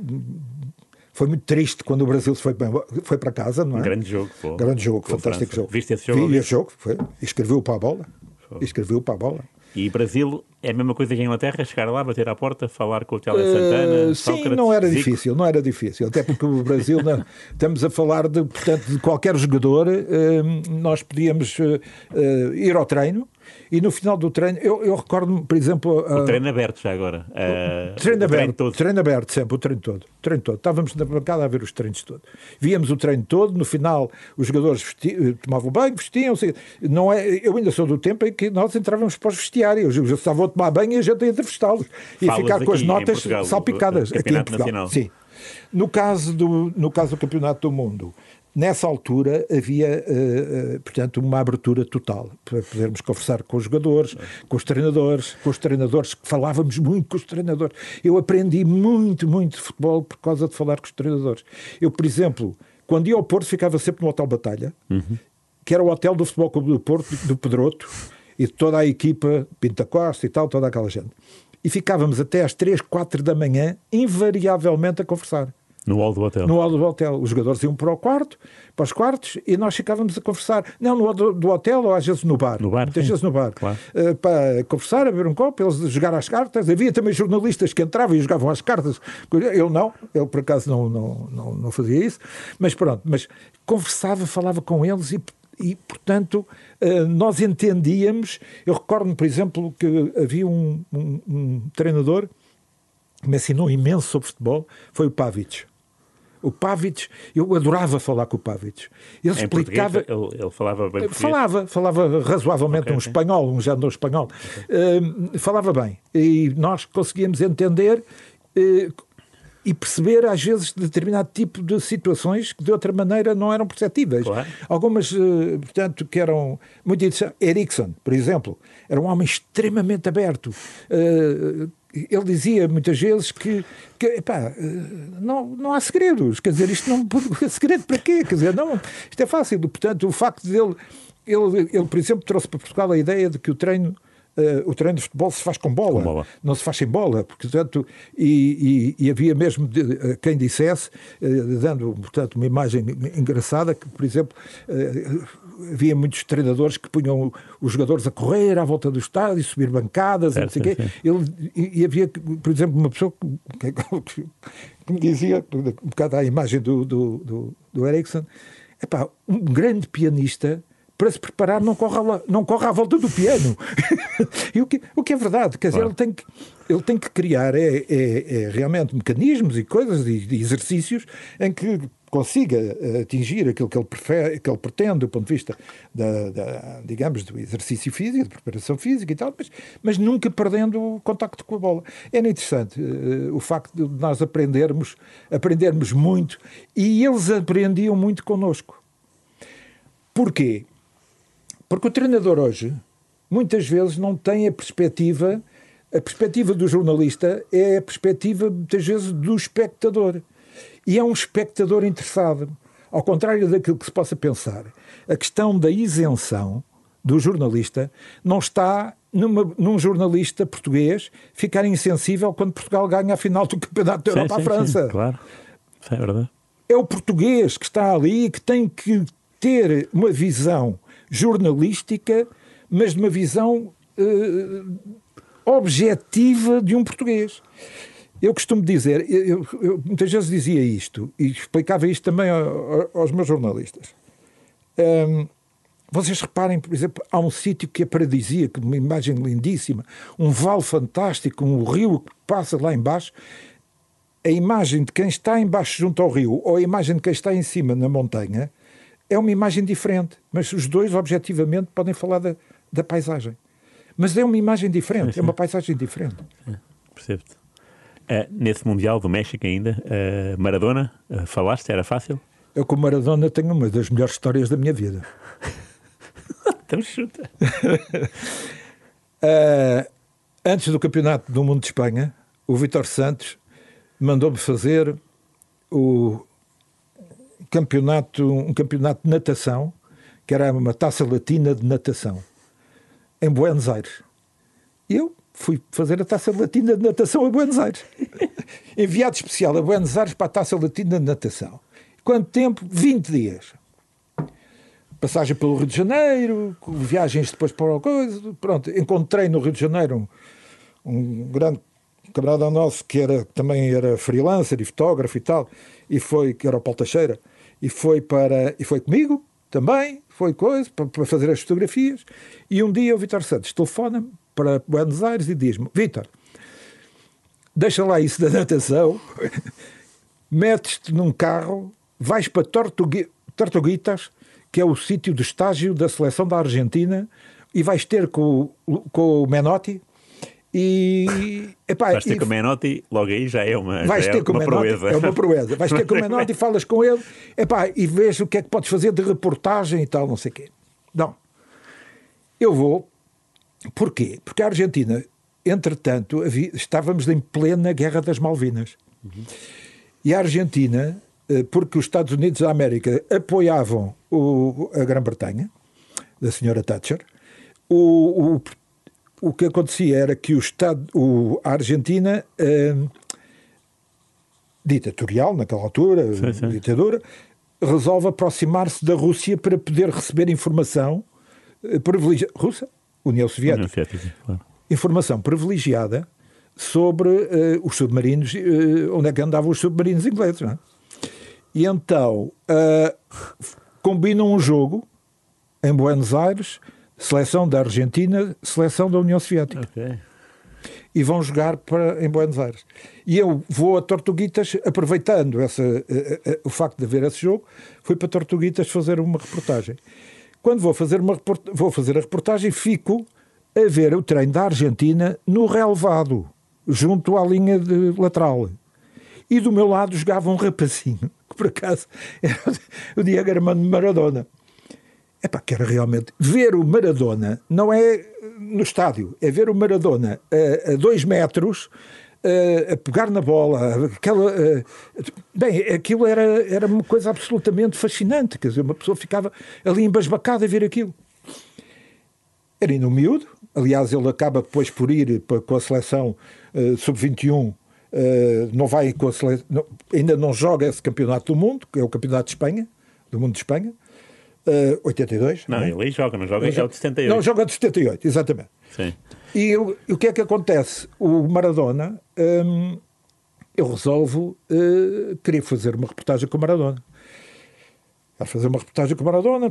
[SPEAKER 3] muito triste quando o Brasil foi para casa, não é?
[SPEAKER 2] Grande jogo,
[SPEAKER 3] fantástico jogo.
[SPEAKER 2] Viste esse jogo?
[SPEAKER 3] Vi esse jogo, escreveu para a bola.
[SPEAKER 2] E Brasil é a mesma coisa que a Inglaterra? Chegar lá, bater à porta, falar com o Tele Santana?
[SPEAKER 3] Sim, não era difícil. Até porque o Brasil, estamos a falar de qualquer jogador, nós podíamos ir ao treino. E no final do treino, eu recordo-me, por exemplo...
[SPEAKER 2] O treino aberto já agora.
[SPEAKER 3] Treino aberto sempre, o treino todo. Estávamos na bancada a ver os treinos todos. Víamos o treino todo, no final os jogadores tomavam banho, vestiam-se. Eu ainda sou do tempo em que nós entrávamos para os vestiários. Eles estavam a tomar banho e a gente ia entrevistá-los. E a ficar com as notas salpicadas. Aqui em Portugal.
[SPEAKER 2] Nacional.
[SPEAKER 3] Sim. No caso do Campeonato do Mundo, nessa altura havia, portanto, uma abertura total para podermos conversar com os jogadores, com os treinadores, que falávamos muito com os treinadores. Eu aprendi muito de futebol por causa de falar com os treinadores. Eu, por exemplo, quando ia ao Porto, ficava sempre no Hotel Batalha, que era o hotel do Futebol Clube do Porto, do Pedroto, e de toda a equipa, Pinta Costa e tal, toda aquela gente. E ficávamos até às 3, 4 da manhã, invariavelmente a conversar.
[SPEAKER 2] No hall do hotel.
[SPEAKER 3] No hall do hotel. Os jogadores iam para os quartos, e nós ficávamos a conversar. Não no hall do hotel, ou às vezes no bar.
[SPEAKER 2] No bar,
[SPEAKER 3] muitas
[SPEAKER 2] sim.
[SPEAKER 3] vezes no bar.
[SPEAKER 2] Claro.
[SPEAKER 3] Para conversar, a beber um copo, eles jogar às cartas. Havia também jornalistas que entravam e jogavam às cartas. Eu por acaso não fazia isso. Mas pronto, conversava, falava com eles e portanto, nós entendíamos. Eu recordo-me, por exemplo, que havia um treinador que me ensinou imenso sobre futebol, foi o Pavic. O Pavic, eu adorava falar com o Pavic. Ele explicava...
[SPEAKER 2] Ele falava bem português?
[SPEAKER 3] Falava razoavelmente espanhol, um género espanhol. Okay. Falava bem. E nós conseguíamos entender e perceber, às vezes, determinado tipo de situações que de outra maneira não eram perceptíveis.
[SPEAKER 2] Claro.
[SPEAKER 3] Algumas, portanto, que eram muito interessantes. Ericsson, por exemplo, era um homem extremamente aberto. Ele dizia muitas vezes que não há segredos, quer dizer, isto não segredo para quê? Quer dizer, não, isto é fácil. Portanto, o facto dele, ele, por exemplo, trouxe para Portugal a ideia de que o treino de futebol se faz com bola, não se faz sem bola, portanto, e havia mesmo quem dissesse, dando, portanto, uma imagem engraçada, que, por exemplo, havia muitos treinadores que punham os jogadores a correr à volta do estádio, subir bancadas, certo, não sei o quê. E havia, por exemplo, uma pessoa que me dizia, um bocado à imagem do Ericsson, um grande pianista, para se preparar, não corre à volta do piano. E o que é verdade, quer dizer, ele tem que criar realmente mecanismos e coisas e exercícios em que consiga atingir aquilo que ele pretende do ponto de vista digamos, do exercício físico, da preparação física e tal, mas nunca perdendo o contacto com a bola. É interessante o facto de nós aprendermos muito, e eles aprendiam muito connosco. Porquê? Porque o treinador hoje, muitas vezes, não tem a perspectiva do jornalista é a perspectiva, muitas vezes, do espectador. E é um espectador interessado. Ao contrário daquilo que se possa pensar, a questão da isenção do jornalista não está num jornalista português ficar insensível quando Portugal ganha a final do Campeonato da Europa à França.
[SPEAKER 2] Sim, claro, isso é verdade.
[SPEAKER 3] É o português que está ali e que tem que ter uma visão jornalística, mas de uma visão objetiva de um português. Eu costumo dizer, eu muitas vezes dizia isto, e explicava isto também aos meus jornalistas. Vocês reparem, por exemplo, há um sítio que é paradisíaco, uma imagem lindíssima, um vale fantástico, um rio que passa lá embaixo. A imagem de quem está embaixo junto ao rio, ou a imagem de quem está em cima na montanha, é uma imagem diferente, mas os dois, objetivamente, podem falar da paisagem. Mas é uma imagem diferente, é uma paisagem diferente.
[SPEAKER 2] Percebo-te. Nesse Mundial do México ainda, Maradona, falaste, era fácil?
[SPEAKER 3] Eu com Maradona tenho uma das melhores histórias da minha vida.
[SPEAKER 2] Então chuta.
[SPEAKER 3] Antes do Campeonato do Mundo de Espanha, o Vítor Santos mandou-me fazer um campeonato de natação, que era uma taça latina de natação, em Buenos Aires. E eu fui fazer a taça latina de natação a Buenos Aires. Enviado especial a Buenos Aires para a taça latina de natação. Quanto tempo? 20 dias. Passagem pelo Rio de Janeiro, viagens depois para o coisa. Pronto, encontrei no Rio de Janeiro um grande camarada nosso que também era freelancer e fotógrafo e tal, que era o Paulo Teixeira, e foi comigo também, foi coisa, para fazer as fotografias, e um dia o Vítor Santos telefona-me para Buenos Aires e diz-me: Vítor, deixa lá isso da natação, metes-te num carro, vais para Tortuguitas, que é o sítio de estágio da seleção da Argentina, e vais ter com o Menotti.
[SPEAKER 2] Vais ter com o Menotti, logo aí já é uma proeza.
[SPEAKER 3] É uma proeza. Vais ter com o Menotti, falas com ele, e vês o que é que podes fazer de reportagem e tal, não sei o quê. Não. Eu vou. Porquê? Porque a Argentina, entretanto, estávamos em plena Guerra das Malvinas. Uhum. E a Argentina, porque os Estados Unidos da América apoiavam a Grã-Bretanha, da senhora Thatcher, o que acontecia era que a Argentina ditatorial, naquela altura, ditadura, resolve aproximar-se da Rússia para poder receber informação privilegiada. Russa? União Soviética.
[SPEAKER 2] Claro.
[SPEAKER 3] Informação privilegiada sobre os submarinos, onde é que andavam os submarinos ingleses, não é? E então combinam um jogo em Buenos Aires, seleção da Argentina, seleção da União Soviética.
[SPEAKER 2] Okay.
[SPEAKER 3] E vão jogar em Buenos Aires. E eu vou a Tortuguitas, aproveitando o facto de haver esse jogo, fui para Tortuguitas fazer uma reportagem. Quando vou fazer a reportagem, fico a ver o treino da Argentina no relevado, junto à linha de lateral. E do meu lado jogava um rapazinho, que por acaso era o Diego Armando Maradona. Que era realmente... Ver o Maradona não é no estádio, é ver o Maradona a 2 metros, a pegar na bola, aquilo era uma coisa absolutamente fascinante, quer dizer, uma pessoa ficava ali embasbacada a ver aquilo. Era ainda um miúdo, aliás ele acaba depois por ir com a seleção sub-21, não vai com a seleção, ainda não joga esse campeonato do mundo, que é o campeonato de Espanha, do mundo de Espanha, 82.
[SPEAKER 2] Não, ele joga, não joga, é o de 78.
[SPEAKER 3] Não, joga de 78, exatamente.
[SPEAKER 2] Sim.
[SPEAKER 3] E o que é que acontece? O Maradona, eu resolvo querer fazer uma reportagem com o Maradona. A fazer uma reportagem com o Maradona,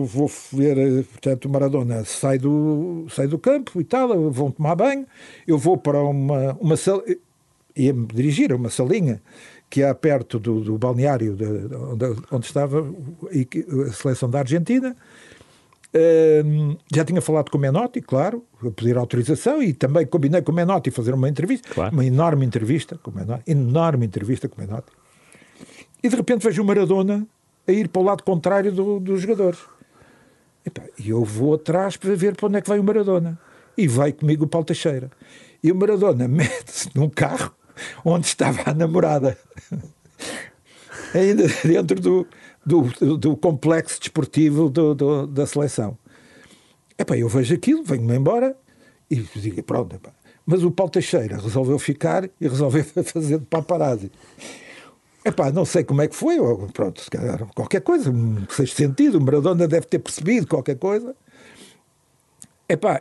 [SPEAKER 3] vou ver, portanto, o Maradona sai do campo e tal, vão tomar banho, eu vou para uma sala, ia-me dirigir a uma salinha que há perto do balneário onde estava a seleção da Argentina. Já tinha falado com o Menotti, claro, a pedir autorização, e também combinei com o Menotti fazer uma entrevista, claro. Uma enorme entrevista com o Menotti, e de repente vejo o Maradona a ir para o lado contrário dos jogadores. E eu vou atrás para ver para onde é que vai o Maradona. E vai comigo o Paulo Teixeira. E o Maradona mete-se num carro onde estava a namorada, ainda dentro do complexo desportivo da seleção. Eu vejo aquilo, venho-me embora e digo, pronto, mas o Paulo Teixeira resolveu ficar e resolveu fazer de paparazzi. Não sei como é que foi, pronto, se calhar qualquer coisa, um sexto sentido, o Maradona deve ter percebido qualquer coisa.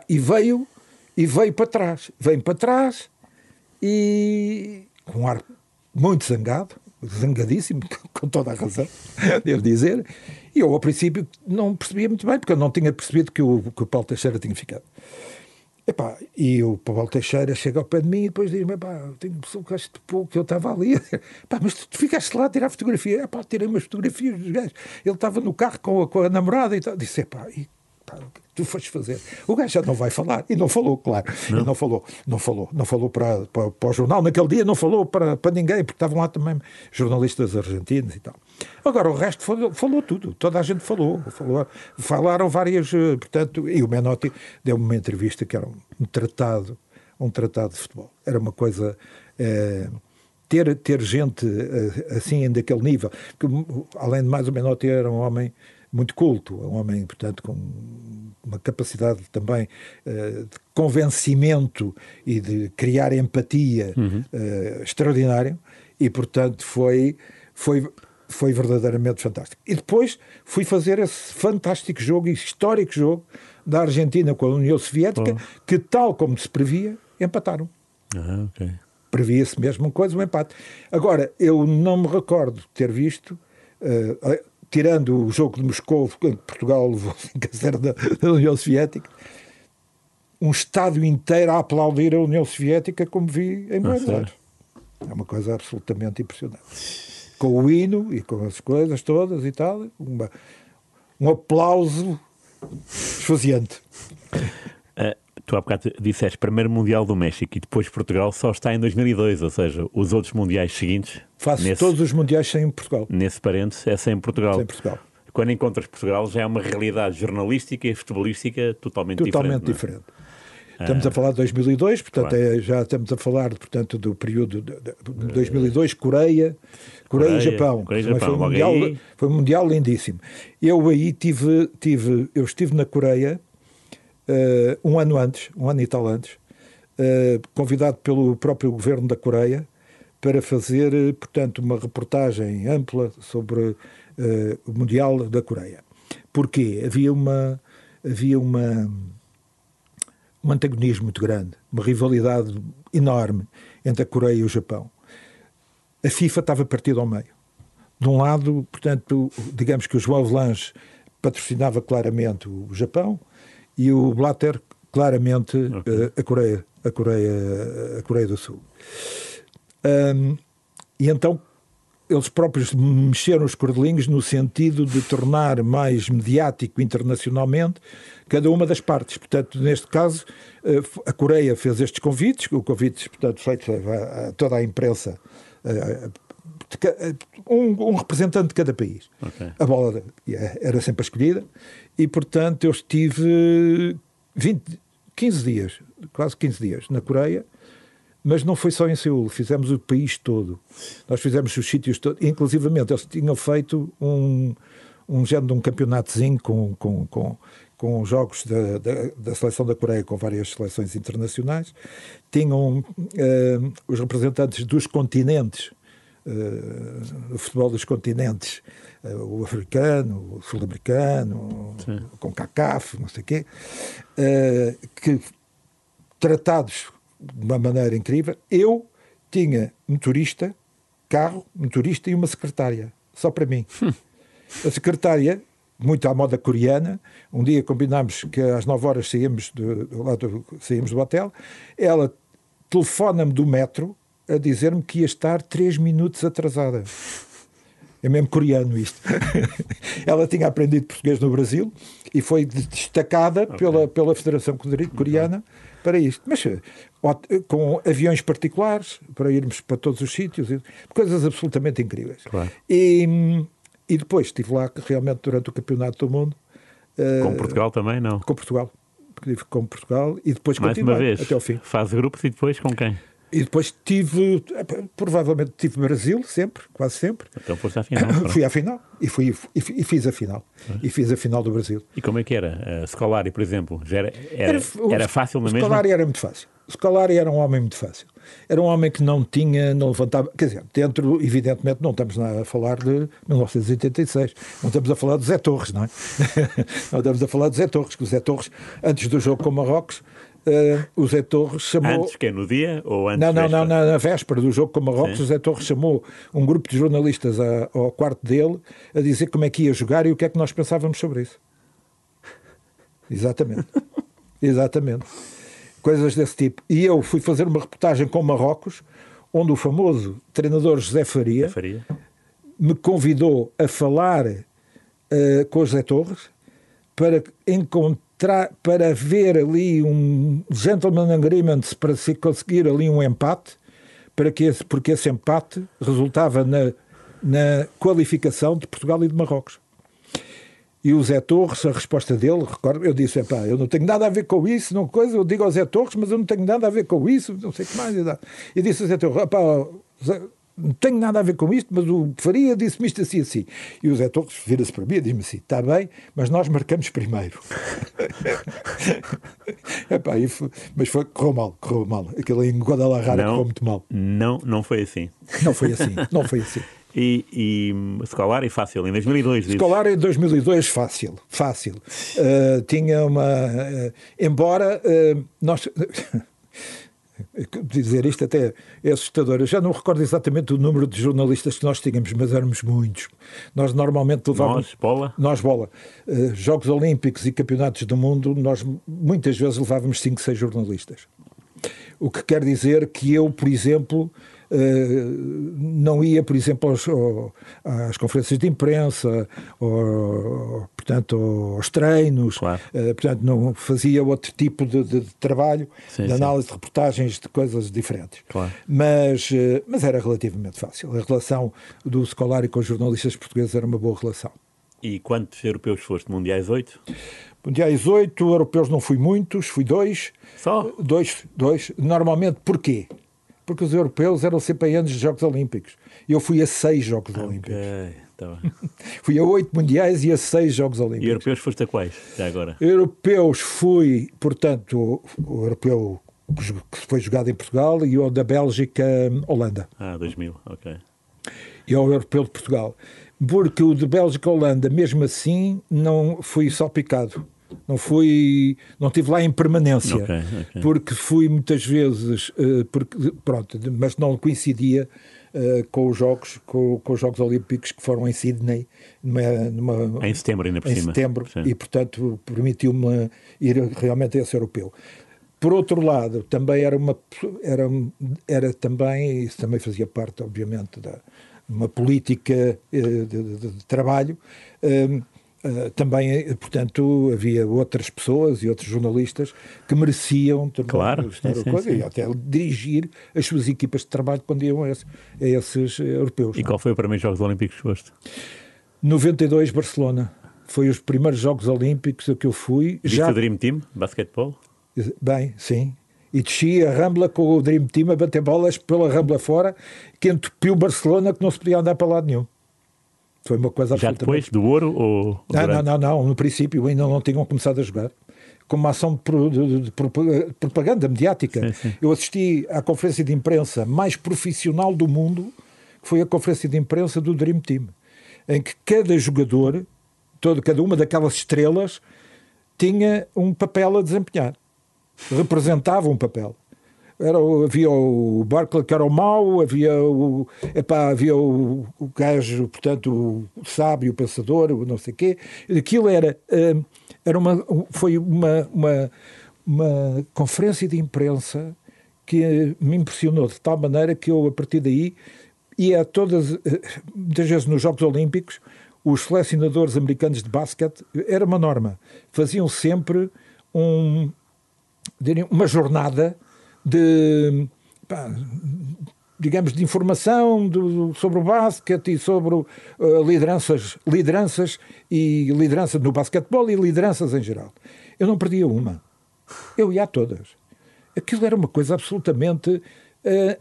[SPEAKER 3] E veio para trás, e com um ar muito zangadíssimo, com toda a razão, devo dizer, e eu ao princípio não percebia muito bem, porque eu não tinha percebido que o Paulo Teixeira tinha ficado. E o Paulo Teixeira chega ao pé de mim e depois diz-me, tenho pessoa que acho que eu estava ali, mas tu ficaste lá a tirar fotografia. Tirei umas fotografias dos gajos, ele estava no carro com a namorada e tal, disse, o que tu foste fazer? O gajo já não vai falar. E não falou, claro. Não, não falou para o jornal. Naquele dia não falou para ninguém, porque estavam lá também jornalistas argentinos e tal. Agora, o resto falou tudo. Toda a gente falou. Falaram várias... Portanto, e o Menotti deu-me uma entrevista que era um tratado de futebol. Era uma coisa... ter gente assim, daquele nível. Porque, além de mais, o Menotti era um homem muito culto, um homem, portanto, com uma capacidade também de convencimento e de criar empatia extraordinário, e, portanto, foi verdadeiramente fantástico. E depois fui fazer esse fantástico jogo, histórico jogo, da Argentina com a União Soviética, que, tal como se previa, empataram.
[SPEAKER 2] Okay.
[SPEAKER 3] Previa-se mesmo uma coisa, um empate. Agora, eu não me recordo de ter visto... tirando o jogo de Moscou, em Portugal levou 5-0 da União Soviética, um estádio inteiro a aplaudir a União Soviética, como vi em Buenos Aires. É uma coisa absolutamente impressionante. Com o hino e com as coisas todas e tal, um aplauso esvaziante.
[SPEAKER 2] Tu há bocado disseste primeiro Mundial do México e depois Portugal só está em 2002, ou seja, os outros mundiais seguintes...
[SPEAKER 3] Faço todos os mundiais sem Portugal.
[SPEAKER 2] Nesse parênteses é sem Portugal.
[SPEAKER 3] Sem Portugal.
[SPEAKER 2] Quando encontras Portugal já é uma realidade jornalística e futebolística totalmente diferente.
[SPEAKER 3] Estamos a falar de 2002, portanto
[SPEAKER 2] claro.
[SPEAKER 3] Já estamos a falar, portanto, do período de 2002, Coreia e Japão. Foi um mundial lindíssimo. Eu aí eu estive na Coreia um ano e tal antes, convidado pelo próprio governo da Coreia para fazer, portanto, uma reportagem ampla sobre o Mundial da Coreia. Porquê? Havia um antagonismo muito grande, uma rivalidade enorme entre a Coreia e o Japão. A FIFA estava partida ao meio. De um lado, portanto, digamos que o João Avelange patrocinava claramente o Japão e o Blatter claramente a Coreia do Sul. E então eles próprios mexeram os cordelinhos no sentido de tornar mais mediático internacionalmente cada uma das partes. Portanto, neste caso, a Coreia fez estes convites, portanto, feitos a toda a imprensa, um representante de cada país. Okay. A bola era sempre a escolhida e, portanto, eu estive 15 dias, quase 15 dias na Coreia, mas não foi só em Seul, fizemos o país todo. Nós fizemos os sítios todos, inclusivamente eles tinham feito um género de um campeonatozinho com jogos da seleção da Coreia, com várias seleções internacionais. Tinham os representantes dos continentes, o futebol dos continentes, o africano, o sul-americano, com CACAF, não sei o quê, que tratados de uma maneira incrível. Eu tinha carro, motorista e uma secretária, só para mim. A secretária, muito à moda coreana, um dia combinámos que às 9 horas saímos do hotel, ela telefona-me do metro a dizer-me que ia estar 3 minutos atrasada. É mesmo coreano isto. Ela tinha aprendido português no Brasil e foi destacada pela Federação Coreana para isto. Mas com aviões particulares, para irmos para todos os sítios, coisas absolutamente incríveis. Claro. E depois estive lá realmente durante o Campeonato do Mundo.
[SPEAKER 2] Com Portugal também, não?
[SPEAKER 3] Com Portugal. Estive com Portugal e depois
[SPEAKER 2] mais uma vez,
[SPEAKER 3] até ao fim.
[SPEAKER 2] Fase de grupos e depois com quem?
[SPEAKER 3] E depois provavelmente tive Brasil, sempre, quase sempre.
[SPEAKER 2] Então foste à final.
[SPEAKER 3] Fui à final e fiz a final. E fiz a final do Brasil.
[SPEAKER 2] E como é que era? Scolari, por exemplo, era fácil na mesma?
[SPEAKER 3] O Scolari era muito fácil. O Scolari era um homem muito fácil. Era um homem que não levantava, quer dizer, evidentemente não estamos a falar de 1986, não estamos a falar de Zé Torres, não é? Não estamos a falar de Zé Torres, que o Zé Torres, antes do jogo com Marrocos, o Zé Torres chamou...
[SPEAKER 2] Antes que é no dia ou antes?
[SPEAKER 3] Não, na véspera do jogo com Marrocos, o Zé Torres chamou um grupo de jornalistas ao quarto dele a dizer como é que ia jogar e o que é que nós pensávamos sobre isso. Exatamente. Coisas desse tipo. E eu fui fazer uma reportagem com Marrocos, onde o famoso treinador José Faria me convidou a falar com o Zé Torres para ver ali um gentleman agreement, para se conseguir ali um empate, porque esse empate resultava na qualificação de Portugal e de Marrocos. E o Zé Torres, a resposta dele, recordo, eu disse, eu não tenho nada a ver com isso, eu digo ao Zé Torres, mas eu não tenho nada a ver com isso, não sei o que mais. E disse ao Zé Torres, não tenho nada a ver com isto, mas o Faria disse-me isto assim, assim. E o Zé Torres vira-se para mim e diz-me assim, está bem, mas nós marcamos primeiro. Mas correu mal. Aquilo em Guadalajara correu muito mal.
[SPEAKER 2] Não foi assim.
[SPEAKER 3] Não foi assim.
[SPEAKER 2] E Scolari fácil, em 2002.
[SPEAKER 3] Scolari em 2002 fácil. Tinha uma... embora nós... dizer isto até é assustador. Eu já não recordo exatamente o número de jornalistas que nós tínhamos, mas éramos muitos. Nós normalmente levávamos... Nós bola. Jogos Olímpicos e Campeonatos do Mundo, nós muitas vezes levávamos 5, 6 jornalistas. O que quer dizer que eu, por exemplo... não ia, por exemplo, às conferências de imprensa, portanto, aos treinos, claro. Portanto, não fazia outro tipo de trabalho, de análise de reportagens, de coisas diferentes. Claro. Mas era relativamente fácil. A relação do Scolari com os jornalistas portugueses era uma boa relação.
[SPEAKER 2] E quantos europeus foste? Mundiais 8?
[SPEAKER 3] Mundiais 8, europeus não fui muitos, fui 2.
[SPEAKER 2] Só?
[SPEAKER 3] 2. Normalmente, porquê? Porque os europeus eram sempre anos de Jogos Olímpicos. Eu fui a 6 Jogos Olímpicos.
[SPEAKER 2] Tá.
[SPEAKER 3] Fui a 8 mundiais e a 6 Jogos Olímpicos.
[SPEAKER 2] E europeus foste a quais, já agora?
[SPEAKER 3] Europeus fui, portanto, o europeu que foi jogado em Portugal, e o da Bélgica-Holanda.
[SPEAKER 2] 2000, ok.
[SPEAKER 3] E ao Europeu de Portugal. Porque o de Bélgica-Holanda, mesmo assim, não fui salpicado. Não estive lá em permanência.
[SPEAKER 2] Okay.
[SPEAKER 3] Porque fui muitas vezes, mas não coincidia com os Jogos Olímpicos que foram em Sydney,
[SPEAKER 2] em setembro, ainda por
[SPEAKER 3] em
[SPEAKER 2] cima.
[SPEAKER 3] setembro,
[SPEAKER 2] Sim.
[SPEAKER 3] e portanto permitiu-me ir realmente a esse europeu. Por outro lado, também era também, isso também fazia parte, obviamente, de uma política de trabalho. Também, portanto, havia outras pessoas e outros jornalistas que mereciam também estar e até dirigir as suas equipas de trabalho quando iam a esses europeus.
[SPEAKER 2] E qual foi o primeiro Jogos Olímpicos que foste?
[SPEAKER 3] 92, Barcelona. Foi os primeiros Jogos Olímpicos a que eu fui.
[SPEAKER 2] Viste o Dream Team, basquetebol?
[SPEAKER 3] Bem, sim. E desci a Rambla com o Dream Team a bater bolas pela Rambla fora, que entupiu Barcelona, que não se podia andar para lado nenhum. Foi uma coisa
[SPEAKER 2] já depois do ouro ou
[SPEAKER 3] não, no princípio ainda não tinham começado a jogar, como uma ação de propaganda mediática.
[SPEAKER 2] Sim.
[SPEAKER 3] Eu assisti à conferência de imprensa mais profissional do mundo, que foi a conferência de imprensa do Dream Team, em que cada jogador, cada uma daquelas estrelas, tinha um papel a desempenhar, representava um papel. Havia o Barclay, que era o mau, havia o gajo, portanto, o sábio, o pensador, o não sei o quê. Aquilo foi uma conferência de imprensa que me impressionou de tal maneira que eu, a partir daí, ia a muitas vezes nos Jogos Olímpicos, os selecionadores americanos de basquete, era uma norma, faziam sempre uma jornada de informação sobre o basquete e sobre lideranças e liderança no basquetebol e lideranças em geral. Eu não perdia uma. Eu ia a todas. Aquilo era uma coisa absolutamente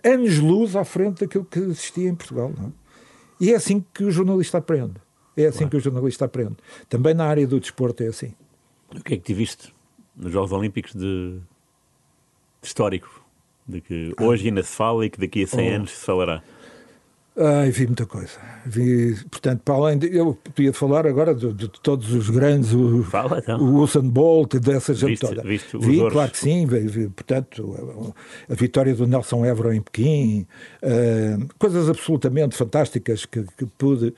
[SPEAKER 3] anos-luz à frente daquilo que existia em Portugal. Não é? E é assim que o jornalista aprende. Também na área do desporto é assim.
[SPEAKER 2] O que é que te viste nos Jogos Olímpicos de histórico, de que hoje ainda se fala e que daqui a 100 anos se falará?
[SPEAKER 3] Vi muita coisa. Portanto, para além eu podia falar agora de todos os grandes,
[SPEAKER 2] Fala, então.
[SPEAKER 3] o Usain Bolt, dessa gente toda.
[SPEAKER 2] Viste os
[SPEAKER 3] Vi,
[SPEAKER 2] ouros?
[SPEAKER 3] claro que sim. Portanto, a vitória do Nelson Évora em Pequim, coisas absolutamente fantásticas que pude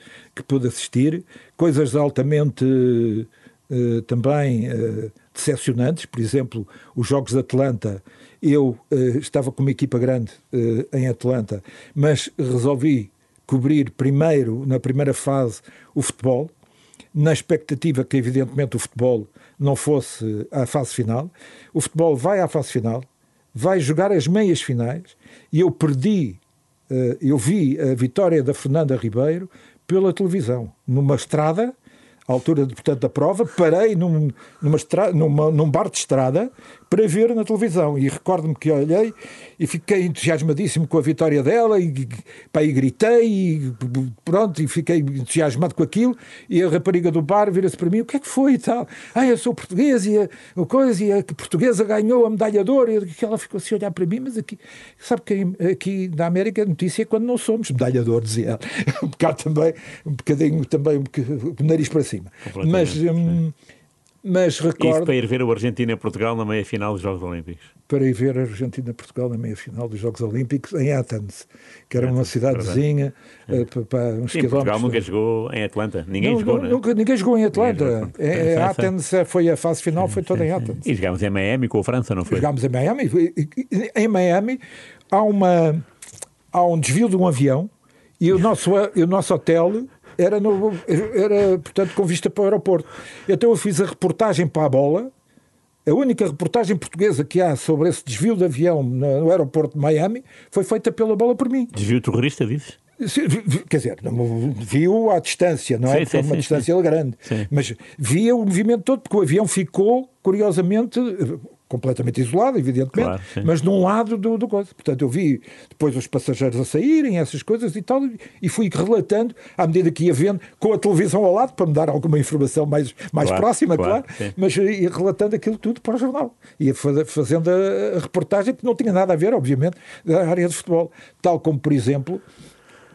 [SPEAKER 3] assistir, coisas altamente também decepcionantes. Por exemplo, os Jogos de Atlanta. Eu estava com uma equipa grande em Atlanta, mas resolvi cobrir primeiro, na primeira fase, o futebol, na expectativa que, evidentemente, o futebol não fosse à fase final. O futebol vai à fase final, vai jogar as meias finais, e eu vi a vitória da Fernanda Ribeiro pela televisão, numa estrada, à altura, portanto, da prova, parei num bar de estrada para ver na televisão, e recordo-me que olhei e fiquei entusiasmadíssimo com a vitória dela e gritei e fiquei entusiasmado com aquilo, e a rapariga do bar vira-se para mim: o que é que foi e tal? Eu sou português e a portuguesa ganhou a medalha de ouro, e ela ficou assim a olhar para mim, mas aqui, sabe que aqui na América a notícia é quando não somos medalha de ouro, dizia ela. Um bocadinho também o nariz para cima. Mas recordo...
[SPEAKER 2] Isso para ir ver o Argentina-Portugal na meia-final dos Jogos Olímpicos.
[SPEAKER 3] Para ir ver a Argentina-Portugal na meia-final dos Jogos Olímpicos em Athens, que era uma cidadezinha para uns quilómetros.
[SPEAKER 2] Portugal nunca jogou em Atlanta. Ninguém jogou, não é?
[SPEAKER 3] Ninguém jogou em Atlanta. Athens foi a fase final, foi toda em Athens.
[SPEAKER 2] E jogámos em Miami com a França, não foi?
[SPEAKER 3] Jogámos em Miami. Em Miami há um desvio de um avião e o nosso hotel... Era, portanto, com vista para o aeroporto. Então eu fiz a reportagem para a bola, a única reportagem portuguesa que há sobre esse desvio de avião no aeroporto de Miami foi feita pela bola por mim.
[SPEAKER 2] Desvio terrorista, dizes?
[SPEAKER 3] Quer dizer, viu à distância, não é? Porque é uma distância grande.
[SPEAKER 2] Sim.
[SPEAKER 3] Mas via o movimento todo, porque o avião ficou, curiosamente, completamente isolado, evidentemente,
[SPEAKER 2] Claro,
[SPEAKER 3] mas num lado do coisa. Portanto, eu vi depois os passageiros a saírem, essas coisas e tal, e fui relatando à medida que ia vendo, com a televisão ao lado, para me dar alguma informação mais
[SPEAKER 2] Claro,
[SPEAKER 3] próxima,
[SPEAKER 2] claro,
[SPEAKER 3] mas ia relatando aquilo tudo para o jornal. Ia fazendo a reportagem, que não tinha nada a ver, obviamente, da área de futebol. Tal como, por exemplo,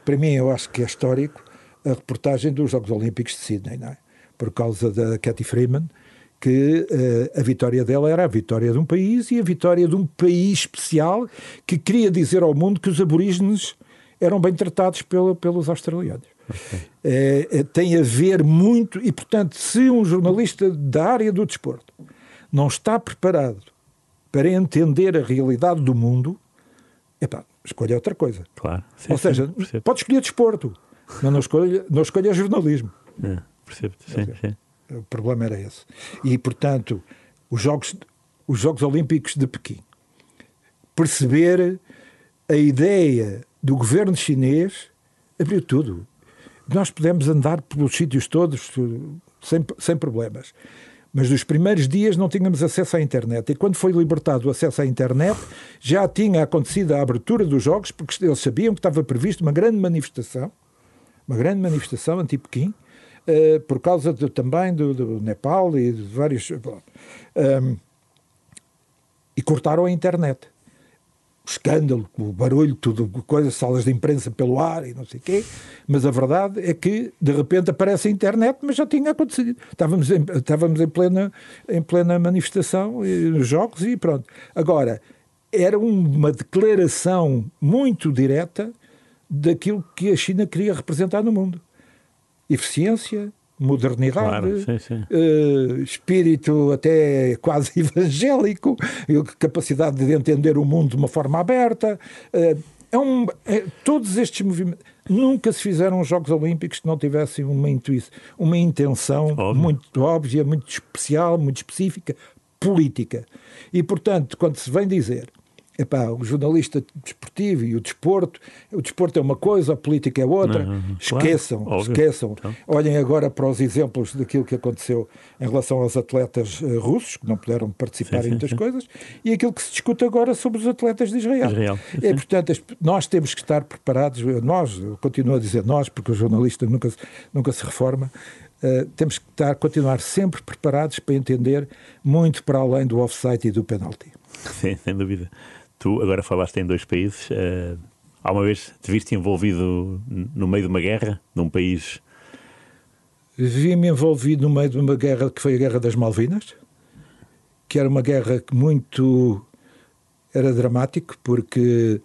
[SPEAKER 3] para mim, eu acho que é histórico, a reportagem dos Jogos Olímpicos de Sydney, não é? Por causa da Cathy Freeman, que a vitória dela era a vitória de um país e a vitória de um país especial que queria dizer ao mundo que os aborígenes eram bem tratados pelos australianos. Okay. Tem a ver muito, e portanto, se um jornalista da área do desporto não está preparado para entender a realidade do mundo, escolha outra coisa.
[SPEAKER 2] Claro. Sim,
[SPEAKER 3] ou seja, pode escolher desporto, mas não escolha jornalismo.
[SPEAKER 2] Percebo, sim.
[SPEAKER 3] O problema era esse. E, portanto, os Jogos Olímpicos de Pequim. Perceber a ideia do governo chinês abriu tudo. Nós podemos andar pelos sítios todos sem problemas. Mas nos primeiros dias não tínhamos acesso à internet. E quando foi libertado o acesso à internet, já tinha acontecido a abertura dos Jogos, porque eles sabiam que estava previsto uma grande manifestação anti-Pequim, por causa também do Nepal e de vários... e cortaram a internet. O escândalo, o barulho, tudo, coisas, salas de imprensa pelo ar e não sei o quê, mas a verdade é que de repente aparece a internet, mas já tinha acontecido. Estávamos em plena manifestação, nos jogos e pronto. Agora, era uma declaração muito direta daquilo que a China queria representar no mundo. Eficiência, modernidade,
[SPEAKER 2] claro,
[SPEAKER 3] espírito até quase evangélico, capacidade de entender o mundo de uma forma aberta. Todos estes movimentos... Nunca se fizeram os Jogos Olímpicos que não tivessem uma intenção muito óbvia, muito especial, muito específica, política. E, portanto, quando se vem dizer... o jornalista desportivo e o desporto é uma coisa, a política é outra. Esqueçam. Então. Olhem agora para os exemplos daquilo que aconteceu em relação aos atletas russos, que não puderam participar em muitas coisas, e aquilo que se discute agora sobre os atletas de Israel. E, portanto, nós temos que estar preparados, eu continuo a dizer nós, porque o jornalista nunca se reforma, temos que continuar sempre preparados para entender muito para além do offside e do penalti.
[SPEAKER 2] Sim, sem dúvida. Tu agora falaste em 2 países. Alguma vez te viste envolvido no meio de uma guerra, num país?
[SPEAKER 3] Vi-me envolvido no meio de uma guerra que foi a Guerra das Malvinas, que era uma guerra que era dramático, porque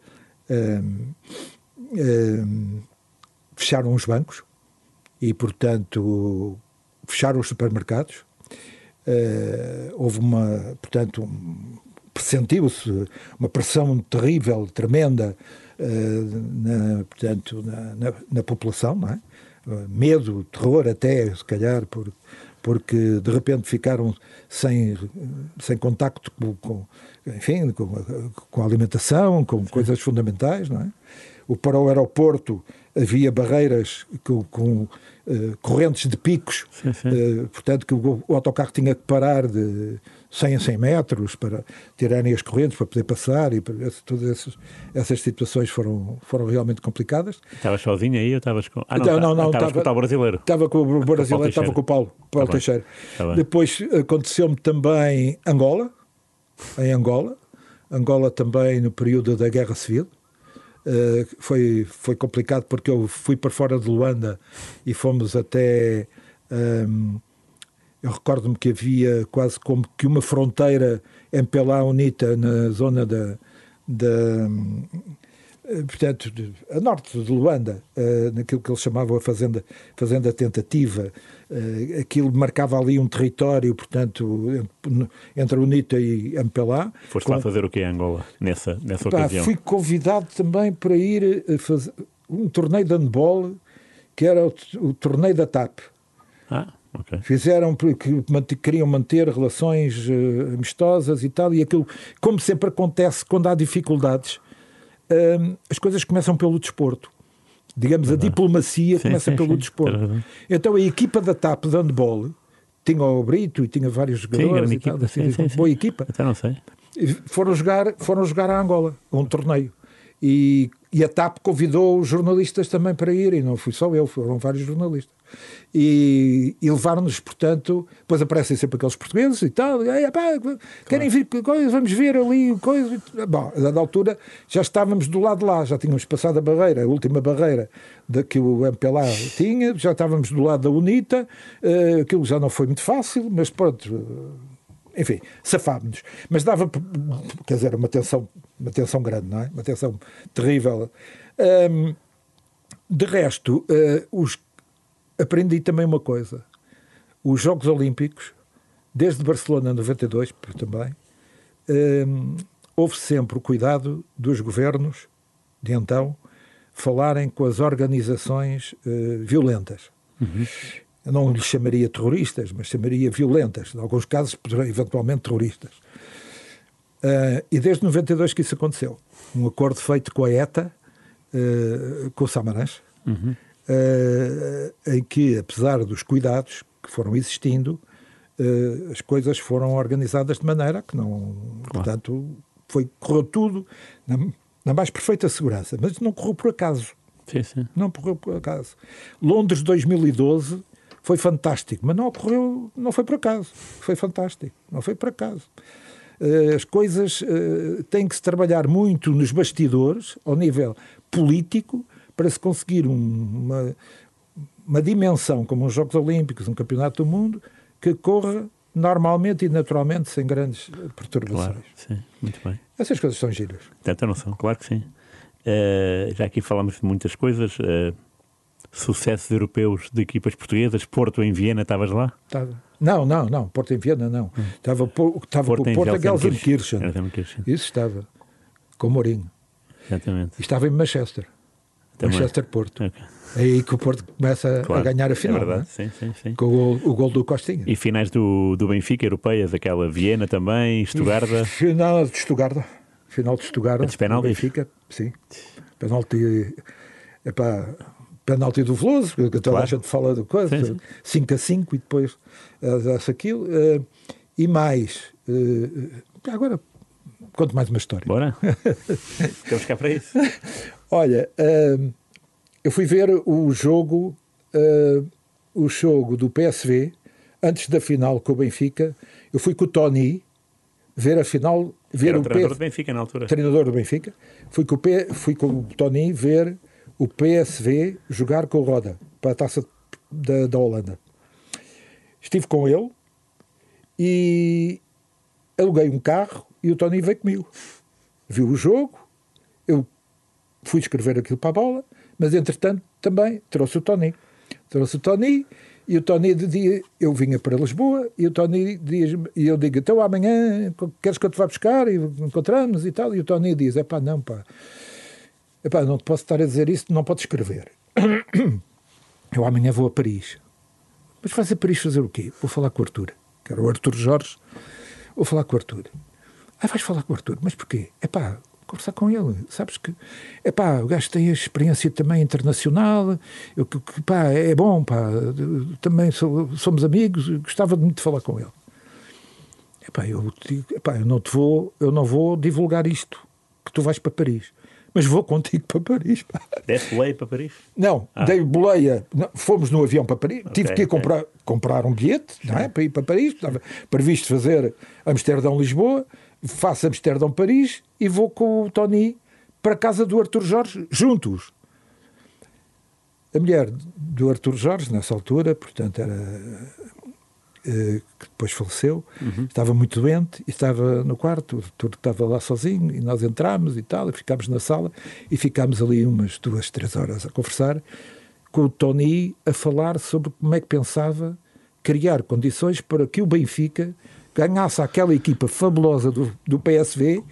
[SPEAKER 3] fecharam os bancos e, portanto, fecharam os supermercados. Houve pressentiu-se uma pressão terrível, tremenda, na população, não é? Medo, terror até, se calhar, porque de repente ficaram sem contacto com a alimentação, com coisas fundamentais, não é? Para o aeroporto havia barreiras com correntes de picos, portanto que o autocarro tinha que parar de 100 a 100 metros para tirarem as correntes para poder passar, e todas essas situações foram realmente complicadas.
[SPEAKER 2] Estavas sozinho aí ou estavas com...
[SPEAKER 3] Não,
[SPEAKER 2] estavas com o tal brasileiro?
[SPEAKER 3] Estava com o brasileiro, estava com o Paulo Teixeira. Depois aconteceu-me também em Angola também no período da Guerra Civil. Foi complicado porque eu fui para fora de Luanda e fomos até... eu recordo-me que havia quase como que uma fronteira MPLA-UNITA na zona portanto, a norte de Luanda, naquilo que eles chamavam a fazenda tentativa. Aquilo marcava ali um território, portanto, entre a UNITA e MPLA.
[SPEAKER 2] Foste lá fazer o quê em Angola, nessa ocasião?
[SPEAKER 3] Fui convidado também para ir a fazer um torneio de handball, que era o torneio da TAP.
[SPEAKER 2] Okay.
[SPEAKER 3] Fizeram porque queriam manter relações amistosas e tal, e aquilo, como sempre acontece quando há dificuldades, as coisas começam pelo desporto. Digamos, a diplomacia começa pelo desporto. Então a equipa da TAP de handball tinha o Brito e tinha vários jogadores e tal, assim, boa equipa.
[SPEAKER 2] Até não sei.
[SPEAKER 3] E foram jogar a Angola, um torneio. E a TAP convidou os jornalistas também para ir, e não fui só eu, foram vários jornalistas. E levaram-nos, portanto, depois aparecem sempre aqueles portugueses e tal, querem vir, vamos ver ali, coisa. Bom, a dada altura já estávamos do lado de lá, já tínhamos passado a barreira, a última barreira que o MPLA tinha, já estávamos do lado da UNITA, aquilo já não foi muito fácil, mas pronto, enfim, safámos-nos. Mas dava, quer dizer, uma tensão grande, não é? Uma tensão terrível. De resto, aprendi também uma coisa. Os Jogos Olímpicos, desde Barcelona 92 também, houve sempre o cuidado dos governos de então falarem com as organizações violentas.
[SPEAKER 2] Uhum.
[SPEAKER 3] Eu não lhes chamaria terroristas, mas chamaria violentas. Em alguns casos, eventualmente terroristas. E desde 92 que isso aconteceu. Um acordo feito com a ETA, com o Samaranch, em que, apesar dos cuidados que foram existindo, as coisas foram organizadas de maneira que não...
[SPEAKER 2] Claro.
[SPEAKER 3] Portanto, correu tudo na mais perfeita segurança. Mas não correu por acaso.
[SPEAKER 2] Sim.
[SPEAKER 3] Não correu por acaso. Londres 2012 foi fantástico, mas não foi por acaso. Foi fantástico, não foi por acaso. As coisas têm que se trabalhar muito nos bastidores, ao nível político, para se conseguir uma dimensão como os Jogos Olímpicos, um Campeonato do Mundo, que corra normalmente e naturalmente, sem grandes perturbações.
[SPEAKER 2] Claro, sim, muito bem.
[SPEAKER 3] Essas coisas são giras.
[SPEAKER 2] Então não são, claro que sim. Já aqui falámos de muitas coisas. Sucessos europeus de equipas portuguesas. Porto em Viena, estavas lá?
[SPEAKER 3] Estava. Não, Porto em Viena não. Estava com o Porto em Gelsenkirchen. Isso estava, com o Mourinho.
[SPEAKER 2] Exatamente.
[SPEAKER 3] E estava em Manchester.
[SPEAKER 2] Também.
[SPEAKER 3] Manchester-Porto.
[SPEAKER 2] Okay.
[SPEAKER 3] É aí que o Porto começa a ganhar a final.
[SPEAKER 2] É verdade, sim.
[SPEAKER 3] Com o gol do Costinha.
[SPEAKER 2] E finais do Benfica, europeias, aquela Viena também, Estugarda.
[SPEAKER 3] Final de Estugarda.
[SPEAKER 2] Antes penaltis?
[SPEAKER 3] Benfica, sim. Penalti... Penalti do Veloso, que toda a gente fala de coisa, 5-5 e depois aquilo. E mais, agora conto mais uma história.
[SPEAKER 2] Bora? Ficamos cá para isso.
[SPEAKER 3] Olha, eu fui ver o jogo do PSV, antes da final com o Benfica. Eu fui com o Tony ver a final.
[SPEAKER 2] Era o treinador do Benfica na altura.
[SPEAKER 3] Treinador do Benfica. Fui com o Tony ver o PSV jogar com o Roda para a taça da Holanda. Estive com ele e aluguei um carro e o Tony veio comigo. Viu o jogo, eu fui escrever aquilo para a bola, mas entretanto também trouxe o Tony e o Tony eu vinha para Lisboa e o Tony diz-me, e eu digo, então amanhã queres que eu te vá buscar e encontramos e tal, e o Tony diz, não te posso estar a dizer isso, não podes escrever. Eu amanhã vou a Paris. Mas vais a Paris fazer o quê? Vou falar com o Arthur, que era o Arthur Jorge. Vou falar com o Arthur. Vais falar com o Arthur, mas porquê? Conversar com ele. Sabes que, o gajo tem a experiência também internacional, é bom, também somos amigos, gostava muito de falar com ele. Eu não vou divulgar isto, que tu vais para Paris. Mas vou contigo para Paris.
[SPEAKER 2] Deste boleia para Paris?
[SPEAKER 3] Não, dei boleia. Fomos no avião para Paris. Tive que ir comprar um bilhete, não é? Para ir para Paris. Estava previsto fazer Amsterdão-Lisboa. Faço Amsterdão-Paris e vou com o Tony para a casa do Arthur Jorge, juntos. A mulher do Arthur Jorge, nessa altura, portanto, que depois faleceu, estava muito doente e estava no quarto, o Arthur estava lá sozinho e nós entramos e tal, e ficámos na sala e ficámos ali umas 2-3 horas a conversar com o Tony, a falar sobre como é que pensava criar condições para que o Benfica ganhasse aquela equipa fabulosa do PSV,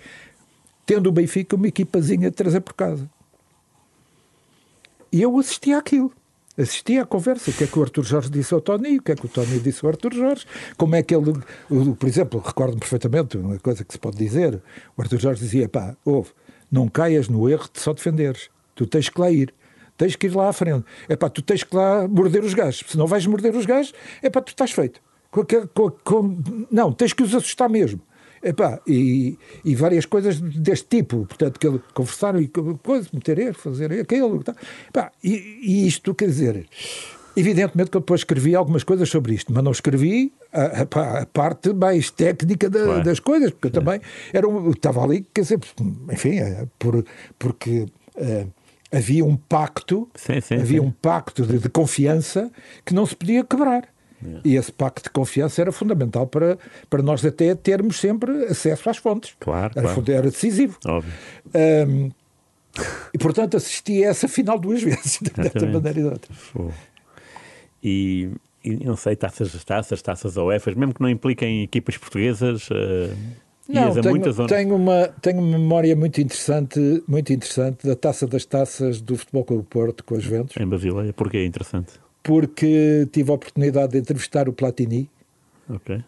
[SPEAKER 3] tendo o Benfica uma equipazinha de trazer por casa. E eu assisti àquilo. Assisti à conversa, o que é que o Arthur Jorge disse ao Tony, o que é que o Tony disse ao Arthur Jorge, como é que ele, por exemplo, recordo-me perfeitamente uma coisa que se pode dizer, o Arthur Jorge dizia, não caias no erro de só defenderes, tu tens que lá ir, tens que ir lá à frente, tu tens que lá morder os gajos, se não vais morder os gajos, tu estás feito. Não, tens que os assustar mesmo. Epá, e várias coisas deste tipo, portanto, que conversaram e coisas, meter erro, fazer aquilo. Epá, e isto, quer dizer, evidentemente que eu depois escrevi algumas coisas sobre isto, mas não escrevi a parte mais técnica das coisas, porque eu também estava ali, quer dizer, enfim, porque havia um pacto, um pacto de confiança que não se podia quebrar. E esse pacto de confiança era fundamental para nós até termos sempre acesso às fontes.
[SPEAKER 2] Claro.
[SPEAKER 3] Era decisivo.
[SPEAKER 2] Óbvio.
[SPEAKER 3] E, portanto, assisti a essa final 2 vezes, desta maneira e de outra.
[SPEAKER 2] E não sei, taças ou EFAs, mesmo que não impliquem equipas portuguesas,
[SPEAKER 3] tenho uma memória muito interessante da Taça das Taças do Futebol Clube do Porto com os Juventus.
[SPEAKER 2] Em Basileia, porque é interessante?
[SPEAKER 3] Porque tive a oportunidade de entrevistar o Platini.
[SPEAKER 2] Okay.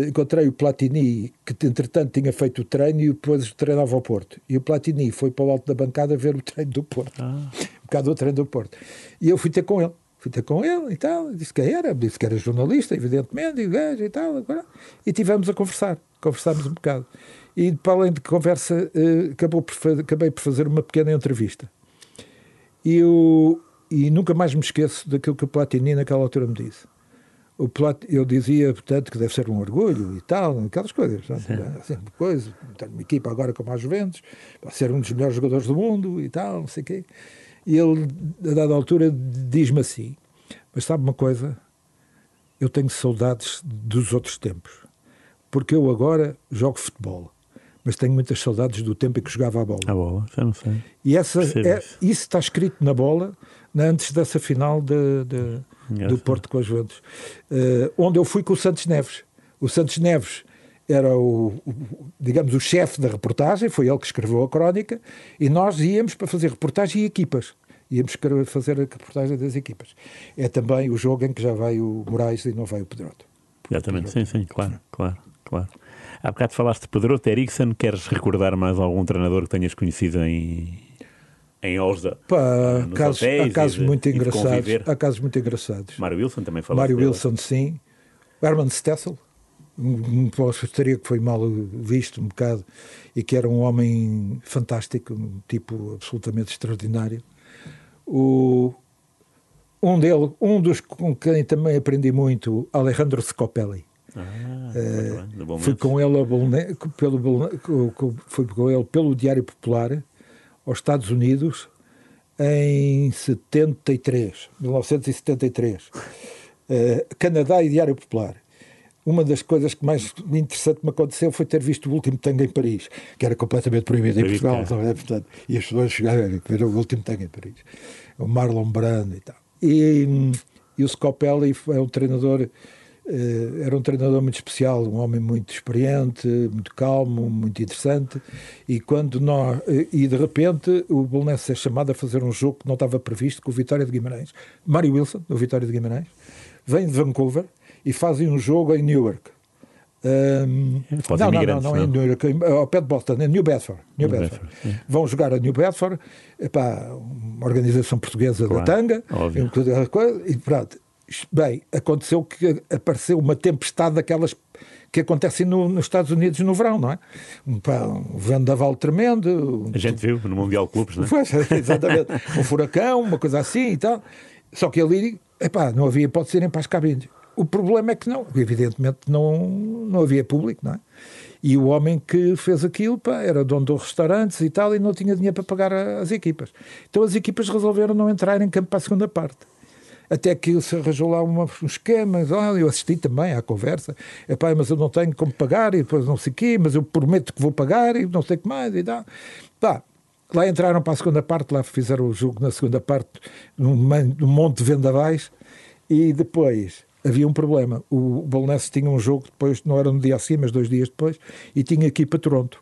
[SPEAKER 3] Encontrei o Platini, que entretanto tinha feito o treino e depois treinava ao Porto. E o Platini foi para o alto da bancada ver o treino do Porto. Um bocado do treino do Porto. E eu fui ter com ele e tal. Disse que era jornalista, evidentemente, e tal. E tivemos a conversámos um bocado. E para além de conversa, acabei por fazer uma pequena entrevista. E nunca mais me esqueço daquilo que o Platini naquela altura me disse. Eu dizia, portanto, que deve ser um orgulho e tal, aquelas coisas. Sempre coisa, ter uma equipa agora como a Juventus, ser um dos melhores jogadores do mundo e tal, não sei o quê. E ele, a dada altura, diz-me assim, mas sabe uma coisa? Eu tenho saudades dos outros tempos. Porque eu agora jogo futebol. Mas tenho muitas saudades do tempo em que jogava a bola.
[SPEAKER 2] A bola, já não sei.
[SPEAKER 3] E isso está escrito na bola, antes dessa final do Porto com os Juventus. Onde eu fui com o Santos Neves. O Santos Neves era digamos, o chefe da reportagem, foi ele que escreveu a crónica, e nós íamos para fazer reportagem e equipas. Íamos fazer a reportagem das equipas. É também o jogo em que já vai o Moraes e não vai o Pedroto.
[SPEAKER 2] Exatamente, sim, claro. Há bocado falaste de Pedroto, Eriksen, queres recordar mais algum treinador que tenhas conhecido em Osda?
[SPEAKER 3] Há casos muito engraçados.
[SPEAKER 2] Mário Wilson também falaste.
[SPEAKER 3] Mário Wilson, sim. Hermann Stessel, um postaria que foi mal visto um bocado e que era um homem fantástico, um tipo absolutamente extraordinário. Um dos com quem também aprendi muito, Alejandro Scopelli. Fui com ele pelo Diário Popular aos Estados Unidos em 1973. Canadá e Diário Popular. Uma das coisas que mais interessante me aconteceu foi ter visto o Último Tango em Paris, que era completamente proibido em Portugal, portanto, e as pessoas chegaram a ver o Último Tango em Paris. O Marlon Brando e tal. E o Scopelli é um treinador. Era um treinador muito especial, um homem muito experiente, muito calmo, muito interessante, e de repente o Belenenses é chamado a fazer um jogo que não estava previsto com o Vitória de Guimarães. Mário Wilson, do Vitória de Guimarães, vem de Vancouver e fazem um jogo em Newark. Não é em Newark, ao pé de Boston, é New Bedford. Vão jogar a New Bedford, uma organização portuguesa da tanga, e pronto. Bem, aconteceu que apareceu uma tempestade daquelas que acontecem nos Estados Unidos no verão, não é? Um vendaval tremendo.
[SPEAKER 2] A gente viu no Mundial Clubes, não é?
[SPEAKER 3] Foi, exatamente. Um furacão, uma coisa assim e tal. Só que ali, não havia hipótese de irem para as cabines. O problema é que evidentemente não havia público, não é? E o homem que fez aquilo, era dono de restaurantes e tal, e não tinha dinheiro para pagar as equipas. Então as equipas resolveram não entrar em campo para a segunda parte. Até que se arranjou lá um esquema, eu assisti também à conversa, mas eu não tenho como pagar, e depois não sei o quê, mas eu prometo que vou pagar, e não sei o que mais, e tal. Lá entraram para a segunda parte, lá fizeram o jogo na segunda parte, num monte de vendavais, e depois havia um problema. O Belenenses tinha um jogo depois, não era no dia assim, mas 2 dias depois, e tinha que ir para Toronto.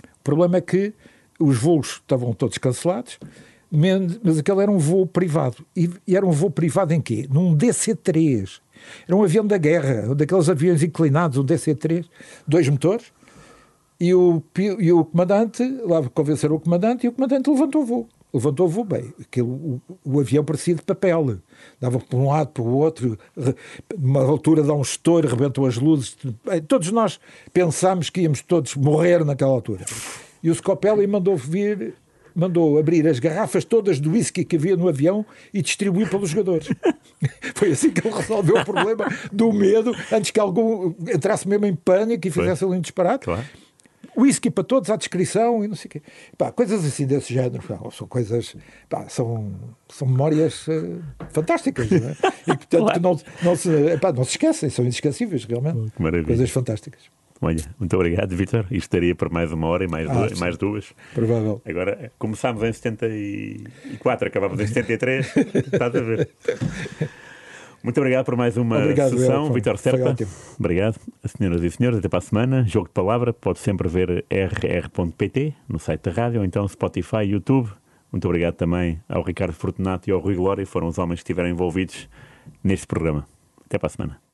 [SPEAKER 3] O problema é que os voos estavam todos cancelados, mas aquele era um voo privado. E era um voo privado em quê? Num DC-3. Era um avião da guerra, daqueles aviões inclinados, um DC-3, 2 motores, e o comandante, lá convenceram o comandante, e o comandante levantou o voo. levantou o voo bem. O avião parecia de papel. Dava para um lado, para o outro. Numa altura dá um estouro, rebentam as luzes. Todos nós pensámos que íamos todos morrer naquela altura. E o Scopelli mandou abrir as garrafas todas do whisky que havia no avião e distribuir pelos jogadores. Foi assim que ele resolveu o problema do medo, antes que algum entrasse mesmo em pânico e fizesse ali um disparate. Claro. Whisky para todos, à descrição e não sei o quê. Coisas assim desse género. São coisas... são memórias fantásticas. Não é? E, portanto, claro. não se esquecem. São inesquecíveis, realmente. Coisas fantásticas.
[SPEAKER 2] Olha, muito obrigado, Vítor. Isto estaria por mais uma hora e mais duas.
[SPEAKER 3] Provável.
[SPEAKER 2] Agora, começámos em 74, acabámos em 73. Estás a ver? Muito obrigado por mais uma sessão, Vítor Serpa. Obrigado, senhoras e senhores. Até para a semana. Jogo de palavra. Pode sempre ver rr.pt no site da rádio, ou então Spotify, YouTube. Muito obrigado também ao Ricardo Fortunato e ao Rui Glória. Foram os homens que estiveram envolvidos neste programa. Até para a semana.